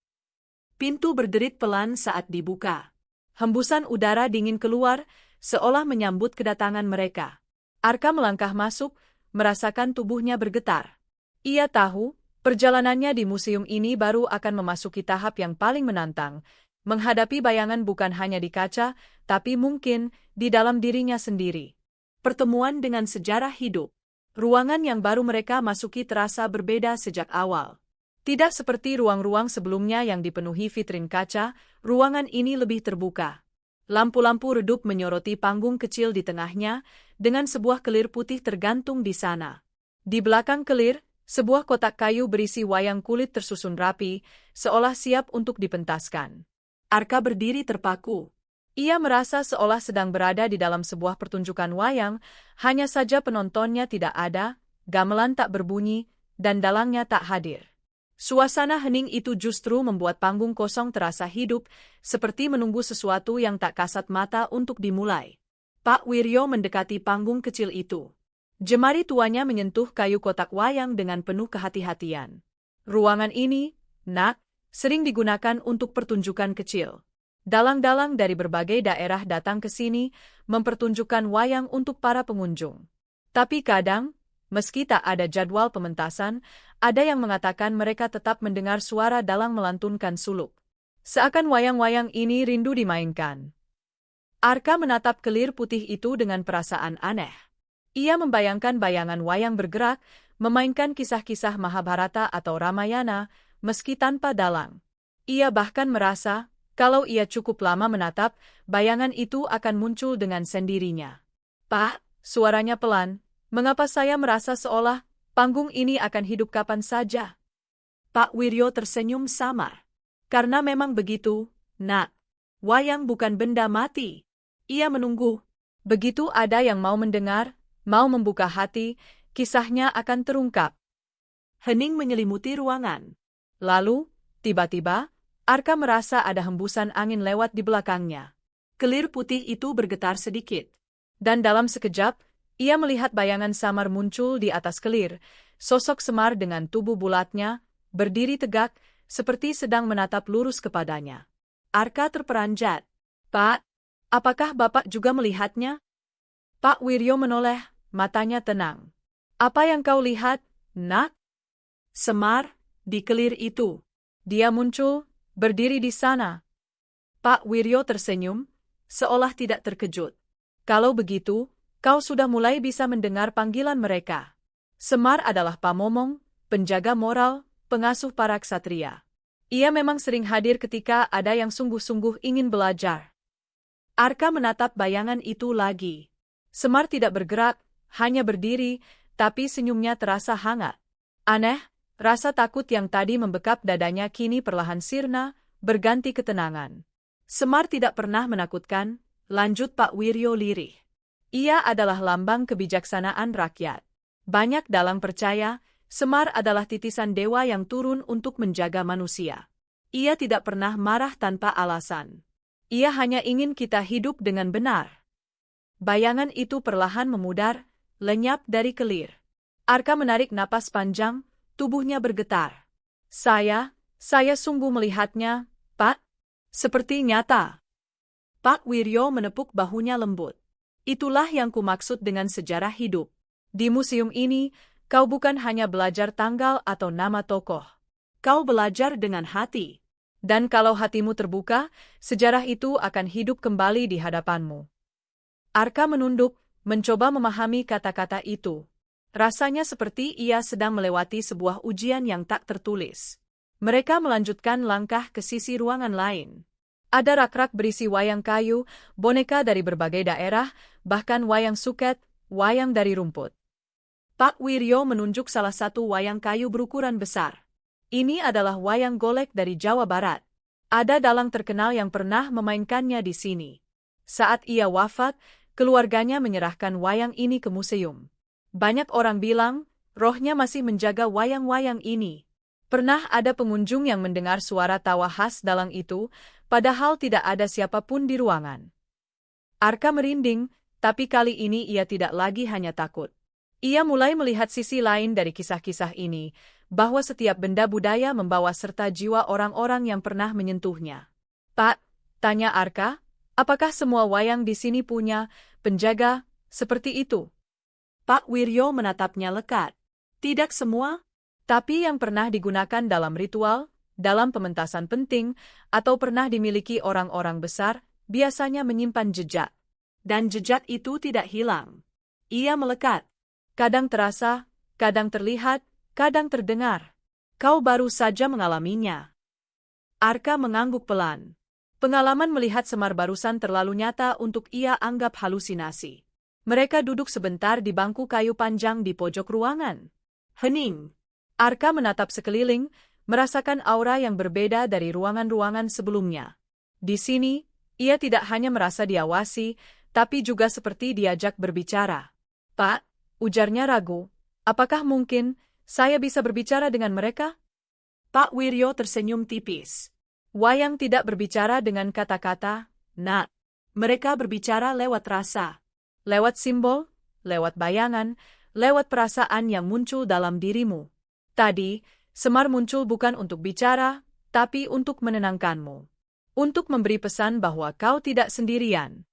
Pintu berderit pelan saat dibuka. Hembusan udara dingin keluar, seolah menyambut kedatangan mereka. Arka melangkah masuk, merasakan tubuhnya bergetar. Ia tahu, perjalanannya di museum ini baru akan memasuki tahap yang paling menantang, menghadapi bayangan bukan hanya di kaca, tapi mungkin di dalam dirinya sendiri. Pertemuan dengan sejarah hidup. Ruangan yang baru mereka masuki terasa berbeda sejak awal. Tidak seperti ruang-ruang sebelumnya yang dipenuhi vitrin kaca, ruangan ini lebih terbuka. Lampu-lampu redup menyoroti panggung kecil di tengahnya, dengan sebuah kelir putih tergantung di sana. Di belakang kelir, sebuah kotak kayu berisi wayang kulit tersusun rapi, seolah siap untuk dipentaskan. Arka berdiri terpaku. Ia merasa seolah sedang berada di dalam sebuah pertunjukan wayang, hanya saja penontonnya tidak ada, gamelan tak berbunyi, dan dalangnya tak hadir. Suasana hening itu justru membuat panggung kosong terasa hidup, seperti menunggu sesuatu yang tak kasat mata untuk dimulai. Pak Wiryo mendekati panggung kecil itu. Jemari tuanya menyentuh kayu kotak wayang dengan penuh kehati-hatian. Ruangan ini, Nak, sering digunakan untuk pertunjukan kecil. Dalang-dalang dari berbagai daerah datang ke sini, mempertunjukkan wayang untuk para pengunjung. Tapi kadang, meski tak ada jadwal pementasan, ada yang mengatakan mereka tetap mendengar suara dalang melantunkan suluk. Seakan wayang-wayang ini rindu dimainkan. Arka menatap kelir putih itu dengan perasaan aneh. Ia membayangkan bayangan wayang bergerak, memainkan kisah-kisah Mahabharata atau Ramayana, meski tanpa dalang. Ia bahkan merasa, kalau ia cukup lama menatap, bayangan itu akan muncul dengan sendirinya. Pak, suaranya pelan, mengapa saya merasa seolah panggung ini akan hidup kapan saja? Pak Wiryo tersenyum samar. Karena memang begitu, Nak. Wayang bukan benda mati. Ia menunggu. Begitu ada yang mau mendengar, mau membuka hati, kisahnya akan terungkap. Hening menyelimuti ruangan. Lalu, tiba-tiba, Arka merasa ada hembusan angin lewat di belakangnya. Kelir putih itu bergetar sedikit. Dan dalam sekejap, ia melihat bayangan samar muncul di atas kelir, sosok Semar dengan tubuh bulatnya, berdiri tegak, seperti sedang menatap lurus kepadanya. Arka terperanjat. Pak, apakah Bapak juga melihatnya? Pak Wiryo menoleh, matanya tenang. Apa yang kau lihat, Nak? Semar, di kelir itu. Dia muncul, berdiri di sana. Pak Wiryo tersenyum, seolah tidak terkejut. Kalau begitu, kau sudah mulai bisa mendengar panggilan mereka. Semar adalah pamomong, penjaga moral, pengasuh para ksatria. Ia memang sering hadir ketika ada yang sungguh-sungguh ingin belajar. Arka menatap bayangan itu lagi. Semar tidak bergerak, hanya berdiri, tapi senyumnya terasa hangat. Aneh, rasa takut yang tadi membekap dadanya kini perlahan sirna, berganti ketenangan. Semar tidak pernah menakutkan, lanjut Pak Wiryo lirih. Ia adalah lambang kebijaksanaan rakyat. Banyak dalang percaya, Semar adalah titisan dewa yang turun untuk menjaga manusia. Ia tidak pernah marah tanpa alasan. Ia hanya ingin kita hidup dengan benar. Bayangan itu perlahan memudar, lenyap dari kelir. Arka menarik napas panjang, tubuhnya bergetar. Saya sungguh melihatnya, Pak. Seperti nyata. Pak Wiryo menepuk bahunya lembut. Itulah yang kumaksud dengan sejarah hidup. Di museum ini, kau bukan hanya belajar tanggal atau nama tokoh. Kau belajar dengan hati. Dan kalau hatimu terbuka, sejarah itu akan hidup kembali di hadapanmu. Arka menunduk, mencoba memahami kata-kata itu. Rasanya seperti ia sedang melewati sebuah ujian yang tak tertulis. Mereka melanjutkan langkah ke sisi ruangan lain. Ada rak-rak berisi wayang kayu, boneka dari berbagai daerah, bahkan wayang suket, wayang dari rumput. Pak Wiryo menunjuk salah satu wayang kayu berukuran besar. Ini adalah wayang golek dari Jawa Barat. Ada dalang terkenal yang pernah memainkannya di sini. Saat ia wafat, keluarganya menyerahkan wayang ini ke museum. Banyak orang bilang, rohnya masih menjaga wayang-wayang ini. Pernah ada pengunjung yang mendengar suara tawa khas dalang itu, padahal tidak ada siapapun di ruangan. Arka merinding, tapi kali ini ia tidak lagi hanya takut. Ia mulai melihat sisi lain dari kisah-kisah ini, bahwa setiap benda budaya membawa serta jiwa orang-orang yang pernah menyentuhnya. Pak, tanya Arka, apakah semua wayang di sini punya penjaga seperti itu? Pak Wiryo menatapnya lekat. Tidak semua, Tapi yang pernah digunakan dalam ritual, dalam pementasan penting, atau pernah dimiliki orang-orang besar, biasanya menyimpan jejak. dan jejak itu tidak hilang. Ia melekat. Kadang terasa, kadang terlihat, kadang terdengar. Kau baru saja mengalaminya. Arka mengangguk pelan. Pengalaman melihat Semar barusan terlalu nyata untuk ia anggap halusinasi. Mereka duduk sebentar di bangku kayu panjang di pojok ruangan. Hening. Arka menatap sekeliling, merasakan aura yang berbeda dari ruangan-ruangan sebelumnya. Di sini, ia tidak hanya merasa diawasi, tapi juga seperti diajak berbicara. Pak, ujarnya ragu, apakah mungkin saya bisa berbicara dengan mereka? Pak Wiryo tersenyum tipis. Wayang tidak berbicara dengan kata-kata, Nak, mereka berbicara lewat rasa. lewat simbol, lewat bayangan, lewat perasaan yang muncul dalam dirimu. Tadi, Semar muncul bukan untuk bicara, tapi untuk menenangkanmu. Untuk memberi pesan bahwa kau tidak sendirian.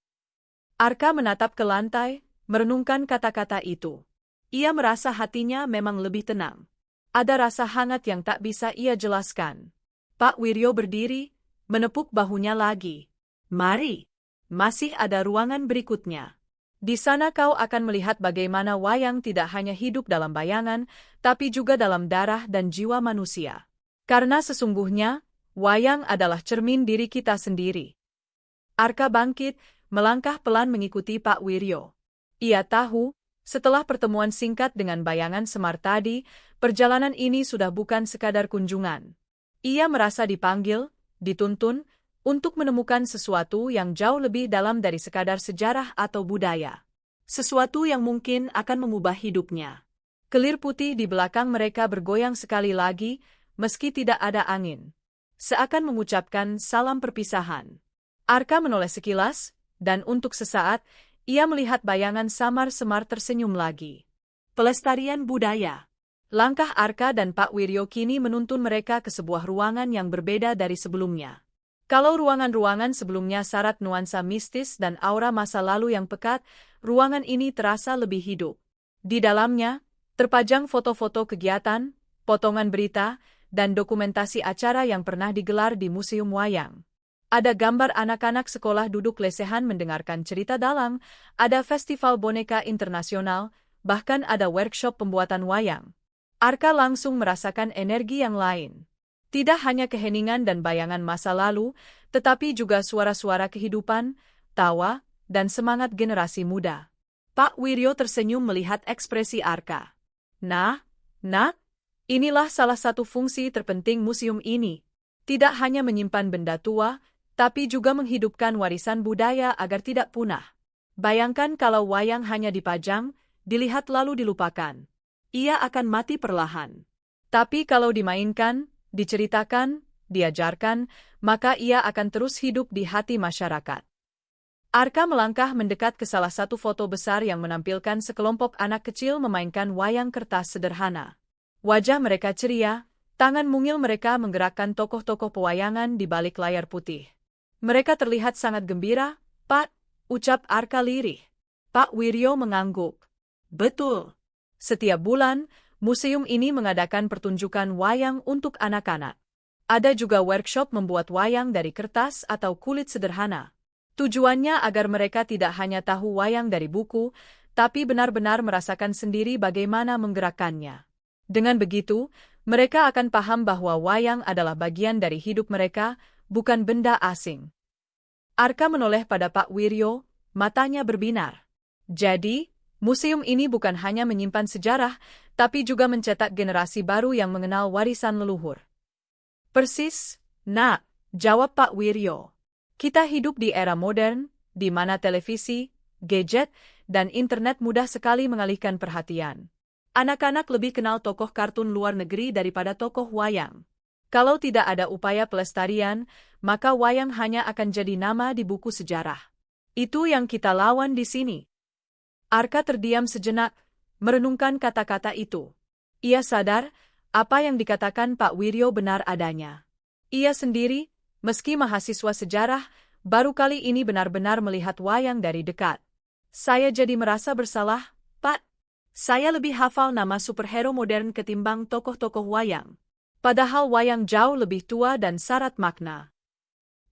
Arka menatap ke lantai, merenungkan kata-kata itu. Ia merasa hatinya memang lebih tenang. Ada rasa hangat yang tak bisa ia jelaskan. Pak Wiryo berdiri, menepuk bahunya lagi. Mari. Masih ada ruangan berikutnya. Di sana kau akan melihat bagaimana wayang tidak hanya hidup dalam bayangan, tapi juga dalam darah dan jiwa manusia. Karena sesungguhnya, wayang adalah cermin diri kita sendiri. Arka bangkit, melangkah pelan mengikuti Pak Wiryo. Ia tahu, setelah pertemuan singkat dengan bayangan Semar tadi, perjalanan ini sudah bukan sekadar kunjungan. Ia merasa dipanggil, dituntun, untuk menemukan sesuatu yang jauh lebih dalam dari sekadar sejarah atau budaya. Sesuatu yang mungkin akan mengubah hidupnya. Kelir putih di belakang mereka bergoyang sekali lagi, meski tidak ada angin. Seakan mengucapkan salam perpisahan. Arka menoleh sekilas, dan untuk sesaat, ia melihat bayangan samar-semar tersenyum lagi. Pelestarian budaya. Langkah Arka dan Pak Wiryo kini menuntun mereka ke sebuah ruangan yang berbeda dari sebelumnya. Kalau ruangan-ruangan sebelumnya syarat nuansa mistis dan aura masa lalu yang pekat, ruangan ini terasa lebih hidup. Di dalamnya, terpajang foto-foto kegiatan, potongan berita, dan dokumentasi acara yang pernah digelar di Museum Wayang. Ada gambar anak-anak sekolah duduk lesehan mendengarkan cerita dalang, ada festival boneka internasional, bahkan ada workshop pembuatan wayang. Arka langsung merasakan energi yang lain. Tidak hanya keheningan dan bayangan masa lalu, tetapi juga suara-suara kehidupan, tawa, dan semangat generasi muda. Pak Wiryo tersenyum melihat ekspresi Arka. Nah, inilah salah satu fungsi terpenting museum ini. Tidak hanya menyimpan benda tua, tapi juga menghidupkan warisan budaya agar tidak punah. Bayangkan kalau wayang hanya dipajang, dilihat lalu dilupakan. Ia akan mati perlahan. Tapi kalau dimainkan, diceritakan, diajarkan, maka ia akan terus hidup di hati masyarakat. Arka melangkah mendekat ke salah satu foto besar yang menampilkan sekelompok anak kecil memainkan wayang kertas sederhana. Wajah mereka ceria, tangan mungil mereka menggerakkan tokoh-tokoh pewayangan di balik layar putih. Mereka terlihat sangat gembira, Pak, ucap Arka lirih. Pak Wiryo mengangguk. Betul. Setiap bulan, museum ini mengadakan pertunjukan wayang untuk anak-anak. Ada juga workshop membuat wayang dari kertas atau kulit sederhana. Tujuannya agar mereka tidak hanya tahu wayang dari buku, tapi benar-benar merasakan sendiri bagaimana menggerakkannya. Dengan begitu, mereka akan paham bahwa wayang adalah bagian dari hidup mereka, bukan benda asing. Arka menoleh pada Pak Wiryo, matanya berbinar. Jadi, museum ini bukan hanya menyimpan sejarah, tapi juga mencetak generasi baru yang mengenal warisan leluhur. Persis, Nak, jawab Pak Wiryo. Kita hidup di era modern, di mana televisi, gadget, dan internet mudah sekali mengalihkan perhatian. Anak-anak lebih kenal tokoh kartun luar negeri daripada tokoh wayang. Kalau tidak ada upaya pelestarian, maka wayang hanya akan jadi nama di buku sejarah. Itu yang kita lawan di sini. Arka terdiam sejenak, merenungkan kata-kata itu. Ia sadar, apa yang dikatakan Pak Wiryo benar adanya. Ia sendiri, meski mahasiswa sejarah, baru kali ini benar-benar melihat wayang dari dekat. Saya jadi merasa bersalah, Pak. Saya lebih hafal nama superhero modern ketimbang tokoh-tokoh wayang. Padahal wayang jauh lebih tua dan syarat makna.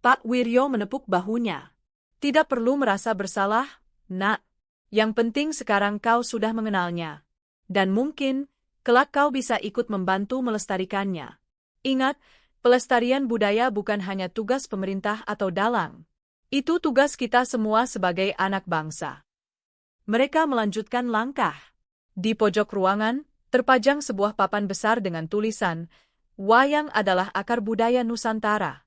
Pak Wiryo menepuk bahunya. Tidak perlu merasa bersalah, Nak. Yang penting sekarang kau sudah mengenalnya. Dan mungkin, kelak kau bisa ikut membantu melestarikannya. Ingat, pelestarian budaya bukan hanya tugas pemerintah atau dalang. Itu tugas kita semua sebagai anak bangsa. Mereka melanjutkan langkah. Di pojok ruangan, terpajang sebuah papan besar dengan tulisan, "Wayang adalah akar budaya Nusantara."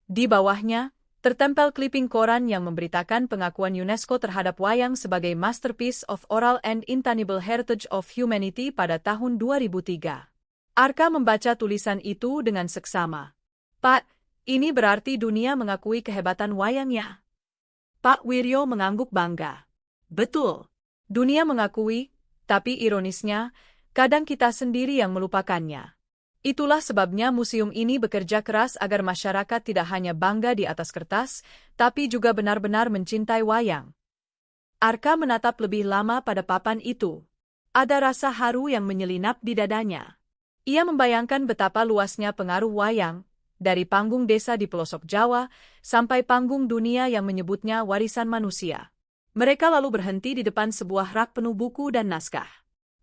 Di bawahnya, tertempel kliping koran yang memberitakan pengakuan UNESCO terhadap wayang sebagai Masterpiece of Oral and Intangible Heritage of Humanity pada tahun 2003. Arka membaca tulisan itu dengan seksama. Pak, ini berarti dunia mengakui kehebatan wayangnya. Pak Wiryo mengangguk bangga. Betul, dunia mengakui, tapi ironisnya, kadang kita sendiri yang melupakannya. Itulah sebabnya museum ini bekerja keras agar masyarakat tidak hanya bangga di atas kertas, tapi juga benar-benar mencintai wayang. Arka menatap lebih lama pada papan itu. Ada rasa haru yang menyelinap di dadanya. Ia membayangkan betapa luasnya pengaruh wayang, dari panggung desa di pelosok Jawa, sampai panggung dunia yang menyebutnya warisan manusia. Mereka lalu berhenti di depan sebuah rak penuh buku dan naskah.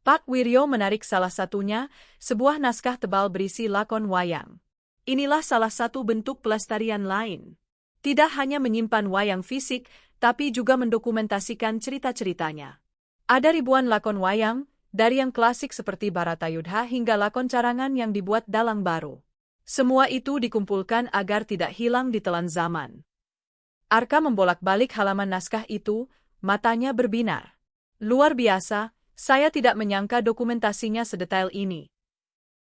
Pak Wiryo menarik salah satunya, sebuah naskah tebal berisi lakon wayang. Inilah salah satu bentuk pelestarian lain. Tidak hanya menyimpan wayang fisik, tapi juga mendokumentasikan cerita-ceritanya. Ada ribuan lakon wayang, dari yang klasik seperti Baratayudha hingga lakon carangan yang dibuat dalang baru. Semua itu dikumpulkan agar tidak hilang ditelan zaman. Arka membolak-balik halaman naskah itu, matanya berbinar. Luar biasa. Saya tidak menyangka dokumentasinya sedetail ini.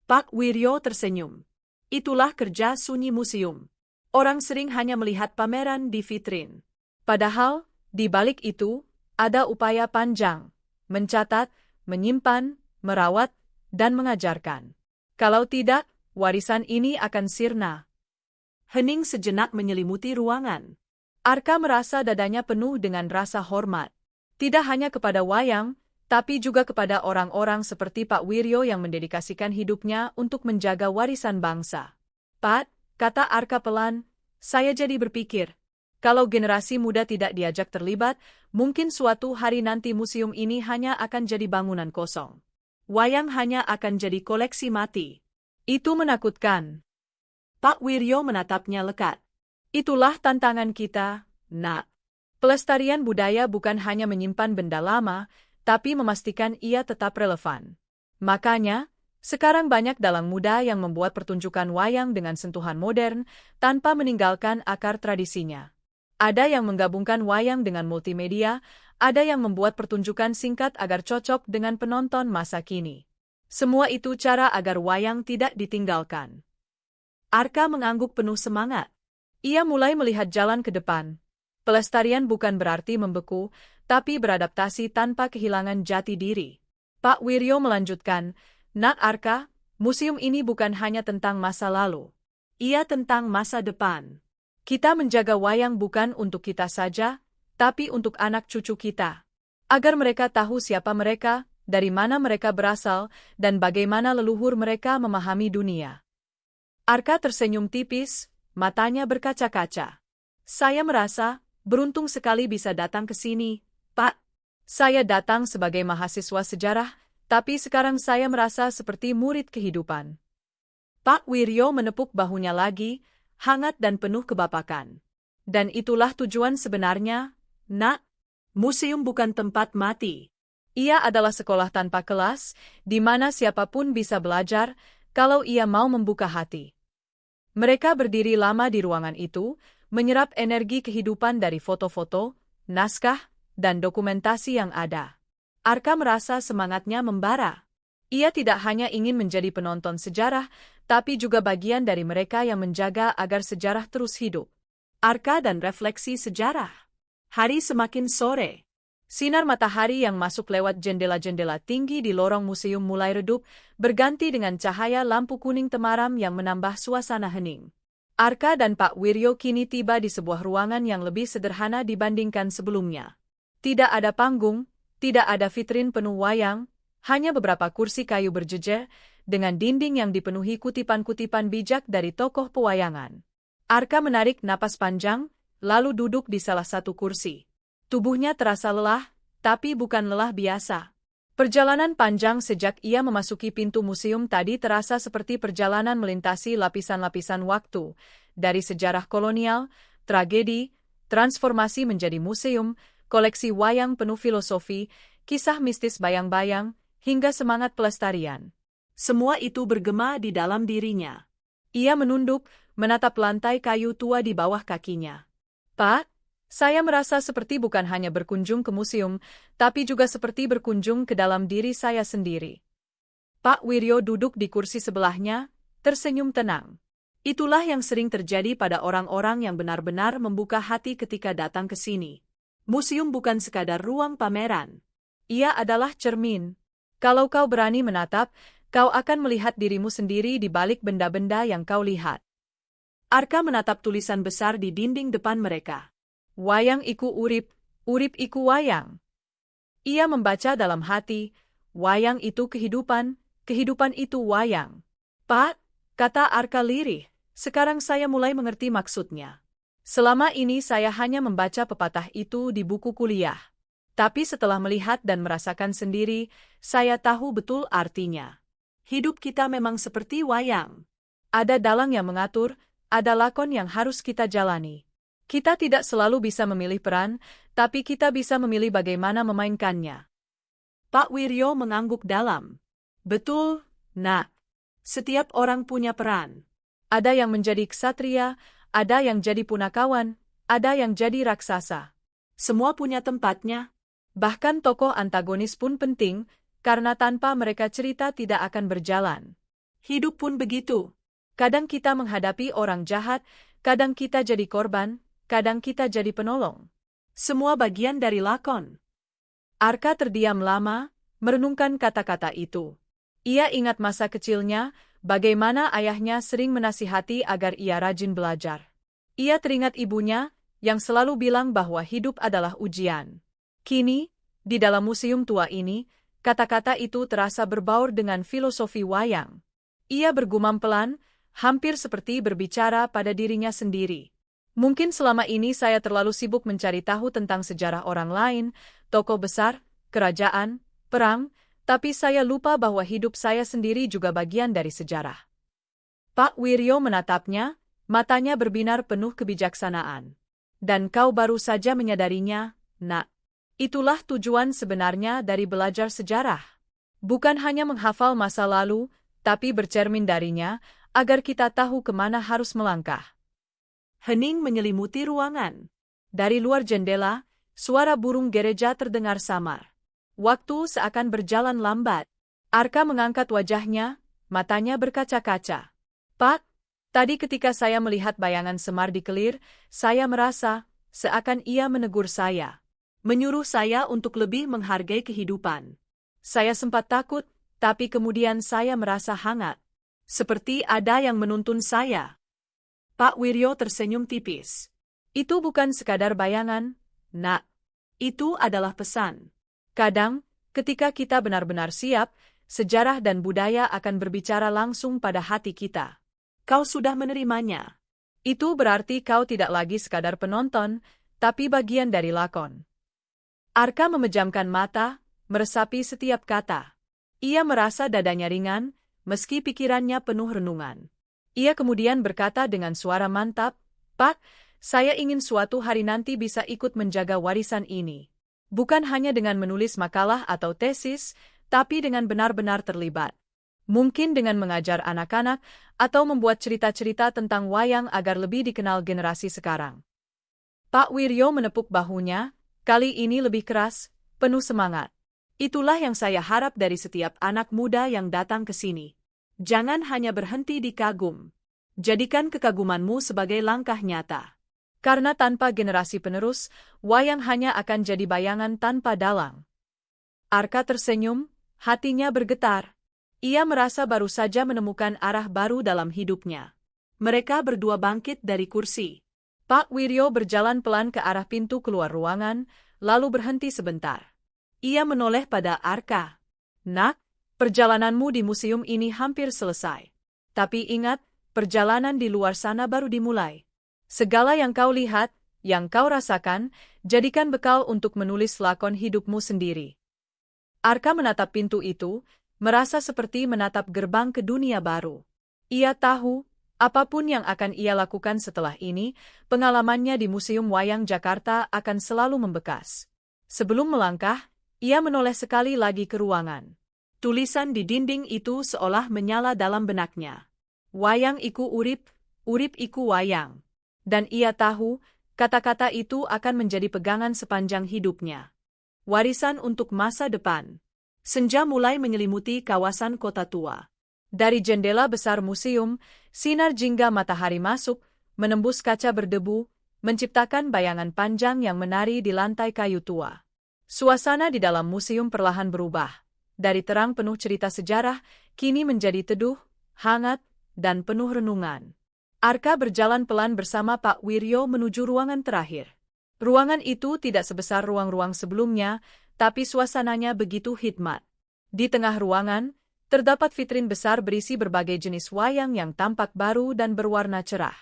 Pak Wiryo tersenyum. Itulah kerja sunyi museum. Orang sering hanya melihat pameran di vitrin. Padahal, di balik itu, ada upaya panjang. Mencatat, menyimpan, merawat, dan mengajarkan. Kalau tidak, warisan ini akan sirna. Hening sejenak menyelimuti ruangan. Arka merasa dadanya penuh dengan rasa hormat. Tidak hanya kepada wayang, tapi juga kepada orang-orang seperti Pak Wiryo yang mendedikasikan hidupnya untuk menjaga warisan bangsa. Pak, kata Arka pelan, saya jadi berpikir, kalau generasi muda tidak diajak terlibat, mungkin suatu hari nanti museum ini hanya akan jadi bangunan kosong. Wayang hanya akan jadi koleksi mati. Itu menakutkan. Pak Wiryo menatapnya lekat. Itulah tantangan kita, Nak. Pelestarian budaya bukan hanya menyimpan benda lama, tapi memastikan ia tetap relevan. Makanya, sekarang banyak dalang muda yang membuat pertunjukan wayang dengan sentuhan modern tanpa meninggalkan akar tradisinya. Ada yang menggabungkan wayang dengan multimedia, ada yang membuat pertunjukan singkat agar cocok dengan penonton masa kini. Semua itu cara agar wayang tidak ditinggalkan. Arka mengangguk penuh semangat. Ia mulai melihat jalan ke depan. Pelestarian bukan berarti membeku, tapi beradaptasi tanpa kehilangan jati diri. Pak Wiryo melanjutkan, Nak Arka, museum ini bukan hanya tentang masa lalu. Ia tentang masa depan. Kita menjaga wayang bukan untuk kita saja, tapi untuk anak cucu kita. Agar mereka tahu siapa mereka, dari mana mereka berasal, dan bagaimana leluhur mereka memahami dunia. Arka tersenyum tipis, matanya berkaca-kaca. Saya merasa beruntung sekali bisa datang ke sini, Pak. Saya datang sebagai mahasiswa sejarah, tapi sekarang saya merasa seperti murid kehidupan. Pak Wiryo menepuk bahunya lagi, hangat dan penuh kebapakan. Dan itulah tujuan sebenarnya, Nak. Museum bukan tempat mati. Ia adalah sekolah tanpa kelas, di mana siapapun bisa belajar, kalau ia mau membuka hati. Mereka berdiri lama di ruangan itu, menyerap energi kehidupan dari foto-foto, naskah, dan dokumentasi yang ada. Arka merasa semangatnya membara. Ia tidak hanya ingin menjadi penonton sejarah, tapi juga bagian dari mereka yang menjaga agar sejarah terus hidup. Arka dan refleksi sejarah. Hari semakin sore. Sinar matahari yang masuk lewat jendela-jendela tinggi di lorong museum mulai redup, berganti dengan cahaya lampu kuning temaram yang menambah suasana hening. Arka dan Pak Wiryo kini tiba di sebuah ruangan yang lebih sederhana dibandingkan sebelumnya. Tidak ada panggung, tidak ada vitrin penuh wayang, hanya beberapa kursi kayu berjejer, dengan dinding yang dipenuhi kutipan-kutipan bijak dari tokoh pewayangan. Arka menarik napas panjang, lalu duduk di salah satu kursi. Tubuhnya terasa lelah, tapi bukan lelah biasa. Perjalanan panjang sejak ia memasuki pintu museum tadi terasa seperti perjalanan melintasi lapisan-lapisan waktu, dari sejarah kolonial, tragedi, transformasi menjadi museum, koleksi wayang penuh filosofi, kisah mistis bayang-bayang, hingga semangat pelestarian. Semua itu bergema di dalam dirinya. Ia menunduk, menatap lantai kayu tua di bawah kakinya. Pak, saya merasa seperti bukan hanya berkunjung ke museum, tapi juga seperti berkunjung ke dalam diri saya sendiri. Pak Wiryo duduk di kursi sebelahnya, tersenyum tenang. Itulah yang sering terjadi pada orang-orang yang benar-benar membuka hati ketika datang ke sini. Museum bukan sekadar ruang pameran. Ia adalah cermin. Kalau kau berani menatap, kau akan melihat dirimu sendiri di balik benda-benda yang kau lihat. Arka menatap tulisan besar di dinding depan mereka. Wayang iku urip, urip iku wayang. Ia membaca dalam hati, wayang itu kehidupan, kehidupan itu wayang. Pak, kata Arka lirih, sekarang saya mulai mengerti maksudnya. Selama ini saya hanya membaca pepatah itu di buku kuliah. Tapi setelah melihat dan merasakan sendiri, saya tahu betul artinya. Hidup kita memang seperti wayang. Ada dalang yang mengatur, ada lakon yang harus kita jalani. Kita tidak selalu bisa memilih peran, tapi kita bisa memilih bagaimana memainkannya. Pak Wiryo mengangguk dalam. Betul, Nak. Setiap orang punya peran. Ada yang menjadi ksatria, ada yang jadi punakawan, ada yang jadi raksasa. Semua punya tempatnya. Bahkan tokoh antagonis pun penting, karena tanpa mereka cerita tidak akan berjalan. Hidup pun begitu. Kadang kita menghadapi orang jahat, kadang kita jadi korban, kadang kita jadi penolong. Semua bagian dari lakon. Arka terdiam lama, merenungkan kata-kata itu. Ia ingat masa kecilnya, bagaimana ayahnya sering menasihati agar ia rajin belajar. Ia teringat ibunya, yang selalu bilang bahwa hidup adalah ujian. Kini, di dalam museum tua ini, kata-kata itu terasa berbaur dengan filosofi wayang. Ia bergumam pelan, hampir seperti berbicara pada dirinya sendiri. Mungkin selama ini saya terlalu sibuk mencari tahu tentang sejarah orang lain, tokoh besar, kerajaan, perang, tapi saya lupa bahwa hidup saya sendiri juga bagian dari sejarah. Pak Wiryo menatapnya, matanya berbinar penuh kebijaksanaan. Dan kau baru saja menyadarinya, Nak. Itulah tujuan sebenarnya dari belajar sejarah. Bukan hanya menghafal masa lalu, tapi bercermin darinya, agar kita tahu kemana harus melangkah. Hening menyelimuti ruangan. Dari luar jendela, suara burung gereja terdengar samar. Waktu seakan berjalan lambat. Arka mengangkat wajahnya, matanya berkaca-kaca. Pak, tadi ketika saya melihat bayangan Semar di kelir, saya merasa, seakan ia menegur saya. Menyuruh saya untuk lebih menghargai kehidupan. Saya sempat takut, tapi kemudian saya merasa hangat. Seperti ada yang menuntun saya. Pak Wiryo tersenyum tipis. Itu bukan sekadar bayangan, Nak. Itu adalah pesan. Kadang, ketika kita benar-benar siap, sejarah dan budaya akan berbicara langsung pada hati kita. Kau sudah menerimanya. Itu berarti kau tidak lagi sekadar penonton, tapi bagian dari lakon. Arka memejamkan mata, meresapi setiap kata. Ia merasa dadanya ringan, meski pikirannya penuh renungan. Ia kemudian berkata dengan suara mantap, Pak, saya ingin suatu hari nanti bisa ikut menjaga warisan ini. Bukan hanya dengan menulis makalah atau tesis, tapi dengan benar-benar terlibat. Mungkin dengan mengajar anak-anak atau membuat cerita-cerita tentang wayang agar lebih dikenal generasi sekarang. Pak Wiryo menepuk bahunya, kali ini lebih keras, penuh semangat. Itulah yang saya harap dari setiap anak muda yang datang ke sini. Jangan hanya berhenti di kagum. Jadikan kekagumanmu sebagai langkah nyata. Karena tanpa generasi penerus, wayang hanya akan jadi bayangan tanpa dalang. Arka tersenyum, hatinya bergetar. Ia merasa baru saja menemukan arah baru dalam hidupnya. Mereka berdua bangkit dari kursi. Pak Wiryo berjalan pelan ke arah pintu keluar ruangan, lalu berhenti sebentar. Ia menoleh pada Arka. Nak, perjalananmu di museum ini hampir selesai. Tapi ingat, perjalanan di luar sana baru dimulai. Segala yang kau lihat, yang kau rasakan, jadikan bekal untuk menulis lakon hidupmu sendiri. Arka menatap pintu itu, merasa seperti menatap gerbang ke dunia baru. Ia tahu, apapun yang akan ia lakukan setelah ini, pengalamannya di Museum Wayang Jakarta akan selalu membekas. Sebelum melangkah, ia menoleh sekali lagi ke ruangan. Tulisan di dinding itu seolah menyala dalam benaknya. Wayang iku urip, urip iku wayang. Dan ia tahu, kata-kata itu akan menjadi pegangan sepanjang hidupnya. Warisan untuk masa depan. Senja mulai menyelimuti kawasan kota tua. Dari jendela besar museum, sinar jingga matahari masuk, menembus kaca berdebu, menciptakan bayangan panjang yang menari di lantai kayu tua. Suasana di dalam museum perlahan berubah. Dari terang penuh cerita sejarah, kini menjadi teduh, hangat, dan penuh renungan. Arka berjalan pelan bersama Pak Wiryo menuju ruangan terakhir. Ruangan itu tidak sebesar ruang-ruang sebelumnya, tapi suasananya begitu hikmat. Di tengah ruangan, terdapat vitrin besar berisi berbagai jenis wayang yang tampak baru dan berwarna cerah.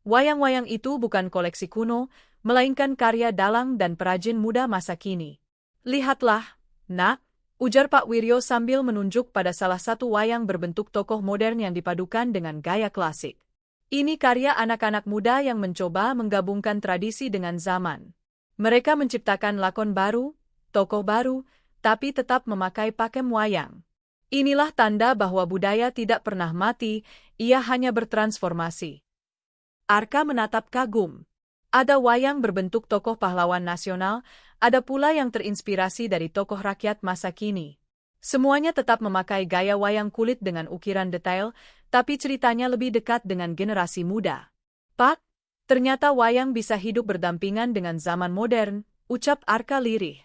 Wayang-wayang itu bukan koleksi kuno, melainkan karya dalang dan perajin muda masa kini. Lihatlah, nak, ujar Pak Wiryo sambil menunjuk pada salah satu wayang berbentuk tokoh modern yang dipadukan dengan gaya klasik. Ini karya anak-anak muda yang mencoba menggabungkan tradisi dengan zaman. Mereka menciptakan lakon baru, tokoh baru, tapi tetap memakai pakem wayang. Inilah tanda bahwa budaya tidak pernah mati, ia hanya bertransformasi. Arka menatap kagum. Ada wayang berbentuk tokoh pahlawan nasional, ada pula yang terinspirasi dari tokoh rakyat masa kini. Semuanya tetap memakai gaya wayang kulit dengan ukiran detail, tapi ceritanya lebih dekat dengan generasi muda. Pak, ternyata wayang bisa hidup berdampingan dengan zaman modern, ucap Arka lirih.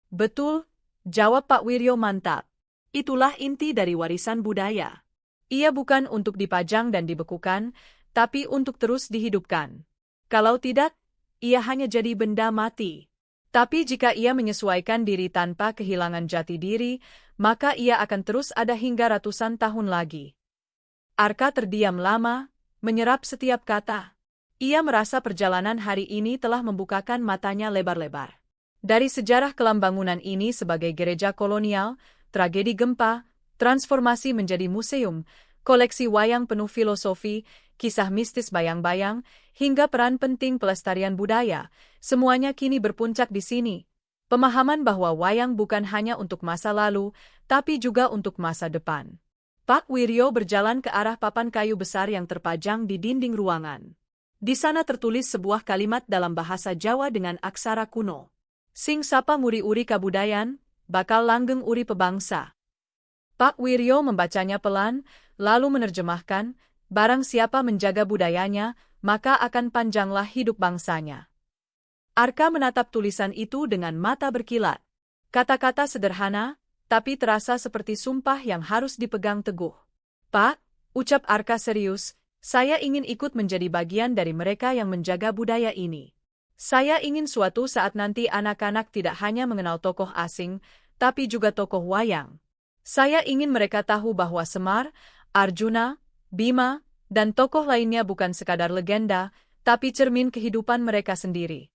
Betul, jawab Pak Wiryo mantap. Itulah inti dari warisan budaya. Ia bukan untuk dipajang dan dibekukan, tapi untuk terus dihidupkan. Kalau tidak, ia hanya jadi benda mati. Tapi jika ia menyesuaikan diri tanpa kehilangan jati diri, maka ia akan terus ada hingga ratusan tahun lagi. Arka terdiam lama, menyerap setiap kata. Ia merasa perjalanan hari ini telah membukakan matanya lebar-lebar. Dari sejarah kelam bangunan ini sebagai gereja kolonial, tragedi gempa, transformasi menjadi museum, koleksi wayang penuh filosofi, kisah mistis bayang-bayang, hingga peran penting pelestarian budaya, semuanya kini berpuncak di sini. Pemahaman bahwa wayang bukan hanya untuk masa lalu, tapi juga untuk masa depan. Pak Wiryo berjalan ke arah papan kayu besar yang terpajang di dinding ruangan. Di sana tertulis sebuah kalimat dalam bahasa Jawa dengan aksara kuno. Sing sapa nguri-uri kabudayan, bakal langgeng uri pebangsa. Pak Wiryo membacanya pelan, lalu menerjemahkan, barang siapa menjaga budayanya, maka akan panjanglah hidup bangsanya. Arka menatap tulisan itu dengan mata berkilat. Kata-kata sederhana, tapi terasa seperti sumpah yang harus dipegang teguh. Pak, ucap Arka serius, saya ingin ikut menjadi bagian dari mereka yang menjaga budaya ini. Saya ingin suatu saat nanti anak-anak tidak hanya mengenal tokoh asing, tapi juga tokoh wayang. Saya ingin mereka tahu bahwa Semar, Arjuna, Bima, dan tokoh lainnya bukan sekadar legenda, tapi cermin kehidupan mereka sendiri.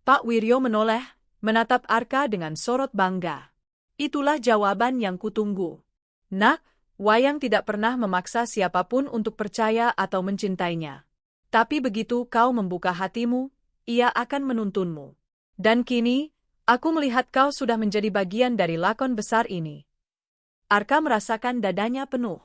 Pak Wiryo menoleh, menatap Arka dengan sorot bangga. Itulah jawaban yang kutunggu. Nak, wayang tidak pernah memaksa siapapun untuk percaya atau mencintainya. Tapi begitu kau membuka hatimu, ia akan menuntunmu. Dan kini, aku melihat kau sudah menjadi bagian dari lakon besar ini. Arka merasakan dadanya penuh.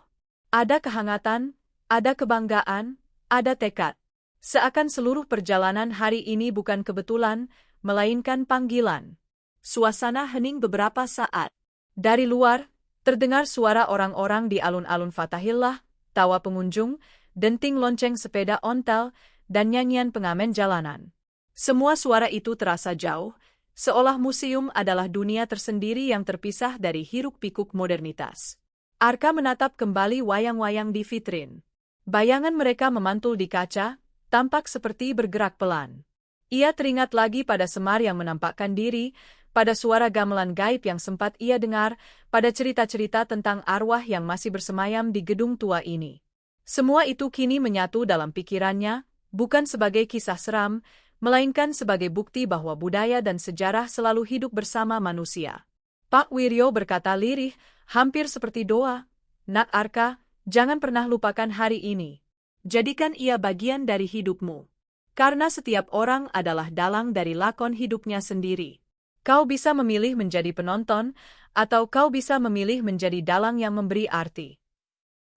Ada kehangatan, ada kebanggaan, ada tekad. Seakan seluruh perjalanan hari ini bukan kebetulan, melainkan panggilan. Suasana hening beberapa saat. Dari luar, terdengar suara orang-orang di alun-alun Fatahillah, tawa pengunjung, denting lonceng sepeda ontel, dan nyanyian pengamen jalanan. Semua suara itu terasa jauh, seolah museum adalah dunia tersendiri yang terpisah dari hiruk-pikuk modernitas. Arka menatap kembali wayang-wayang di vitrin. Bayangan mereka memantul di kaca, tampak seperti bergerak pelan. Ia teringat lagi pada Semar yang menampakkan diri, pada suara gamelan gaib yang sempat ia dengar, pada cerita-cerita tentang arwah yang masih bersemayam di gedung tua ini. Semua itu kini menyatu dalam pikirannya, bukan sebagai kisah seram, melainkan sebagai bukti bahwa budaya dan sejarah selalu hidup bersama manusia. Pak Wiryo berkata lirih, hampir seperti doa, "Nak Arka, jangan pernah lupakan hari ini. Jadikan ia bagian dari hidupmu. Karena setiap orang adalah dalang dari lakon hidupnya sendiri. Kau bisa memilih menjadi penonton, atau kau bisa memilih menjadi dalang yang memberi arti."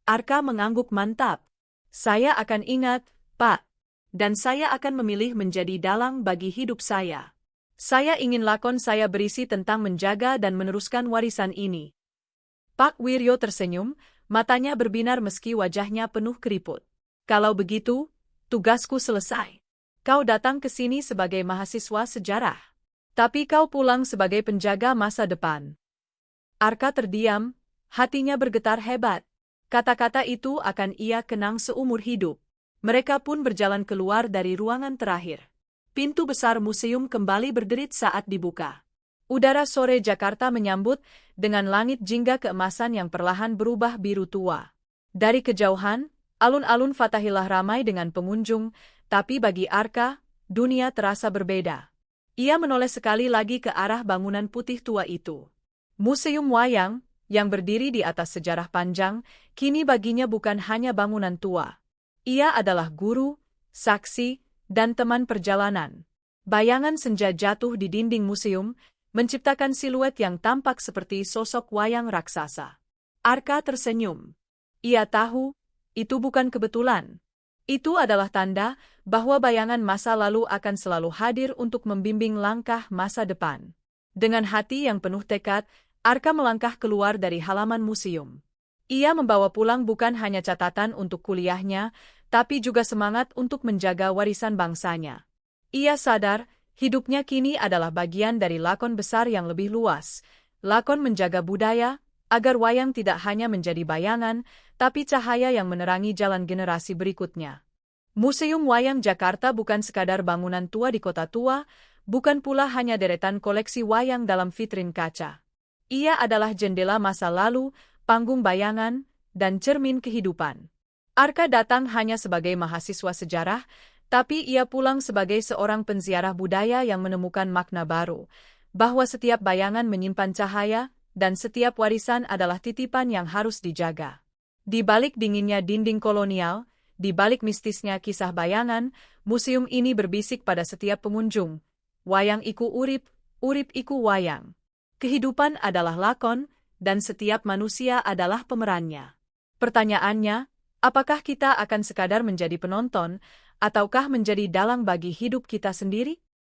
Arka mengangguk mantap. "Saya akan ingat, Pak. Dan saya akan memilih menjadi dalang bagi hidup saya. Saya ingin lakon saya berisi tentang menjaga dan meneruskan warisan ini." Pak Wiryo tersenyum, matanya berbinar meski wajahnya penuh keriput. "Kalau begitu, tugasku selesai. Kau datang ke sini sebagai mahasiswa sejarah. Tapi kau pulang sebagai penjaga masa depan." Arka terdiam, hatinya bergetar hebat. Kata-kata itu akan ia kenang seumur hidup. Mereka pun berjalan keluar dari ruangan terakhir. Pintu besar museum kembali berderit saat dibuka. Udara sore Jakarta menyambut dengan langit jingga keemasan yang perlahan berubah biru tua. Dari kejauhan, alun-alun Fatahillah ramai dengan pengunjung, tapi bagi Arka, dunia terasa berbeda. Ia menoleh sekali lagi ke arah bangunan putih tua itu. Museum Wayang, yang berdiri di atas sejarah panjang, kini baginya bukan hanya bangunan tua. Ia adalah guru, saksi, dan teman perjalanan. Bayangan senja jatuh di dinding museum, menciptakan siluet yang tampak seperti sosok wayang raksasa. Arka tersenyum. Ia tahu, itu bukan kebetulan. Itu adalah tanda bahwa bayangan masa lalu akan selalu hadir untuk membimbing langkah masa depan. Dengan hati yang penuh tekad, Arka melangkah keluar dari halaman museum. Ia membawa pulang bukan hanya catatan untuk kuliahnya, tapi juga semangat untuk menjaga warisan bangsanya. Ia sadar, hidupnya kini adalah bagian dari lakon besar yang lebih luas. Lakon menjaga budaya, agar wayang tidak hanya menjadi bayangan, tapi cahaya yang menerangi jalan generasi berikutnya. Museum Wayang Jakarta bukan sekadar bangunan tua di kota tua, bukan pula hanya deretan koleksi wayang dalam vitrin kaca. Ia adalah jendela masa lalu, panggung bayangan, dan cermin kehidupan. Arka datang hanya sebagai mahasiswa sejarah, tapi ia pulang sebagai seorang penziarah budaya yang menemukan makna baru, bahwa setiap bayangan menyimpan cahaya, dan setiap warisan adalah titipan yang harus dijaga. Di balik dinginnya dinding kolonial, di balik mistisnya kisah bayangan, museum ini berbisik pada setiap pengunjung. Wayang iku urip, urip iku wayang. Kehidupan adalah lakon, dan setiap manusia adalah pemerannya. Pertanyaannya, apakah kita akan sekadar menjadi penonton, ataukah menjadi dalang bagi hidup kita sendiri?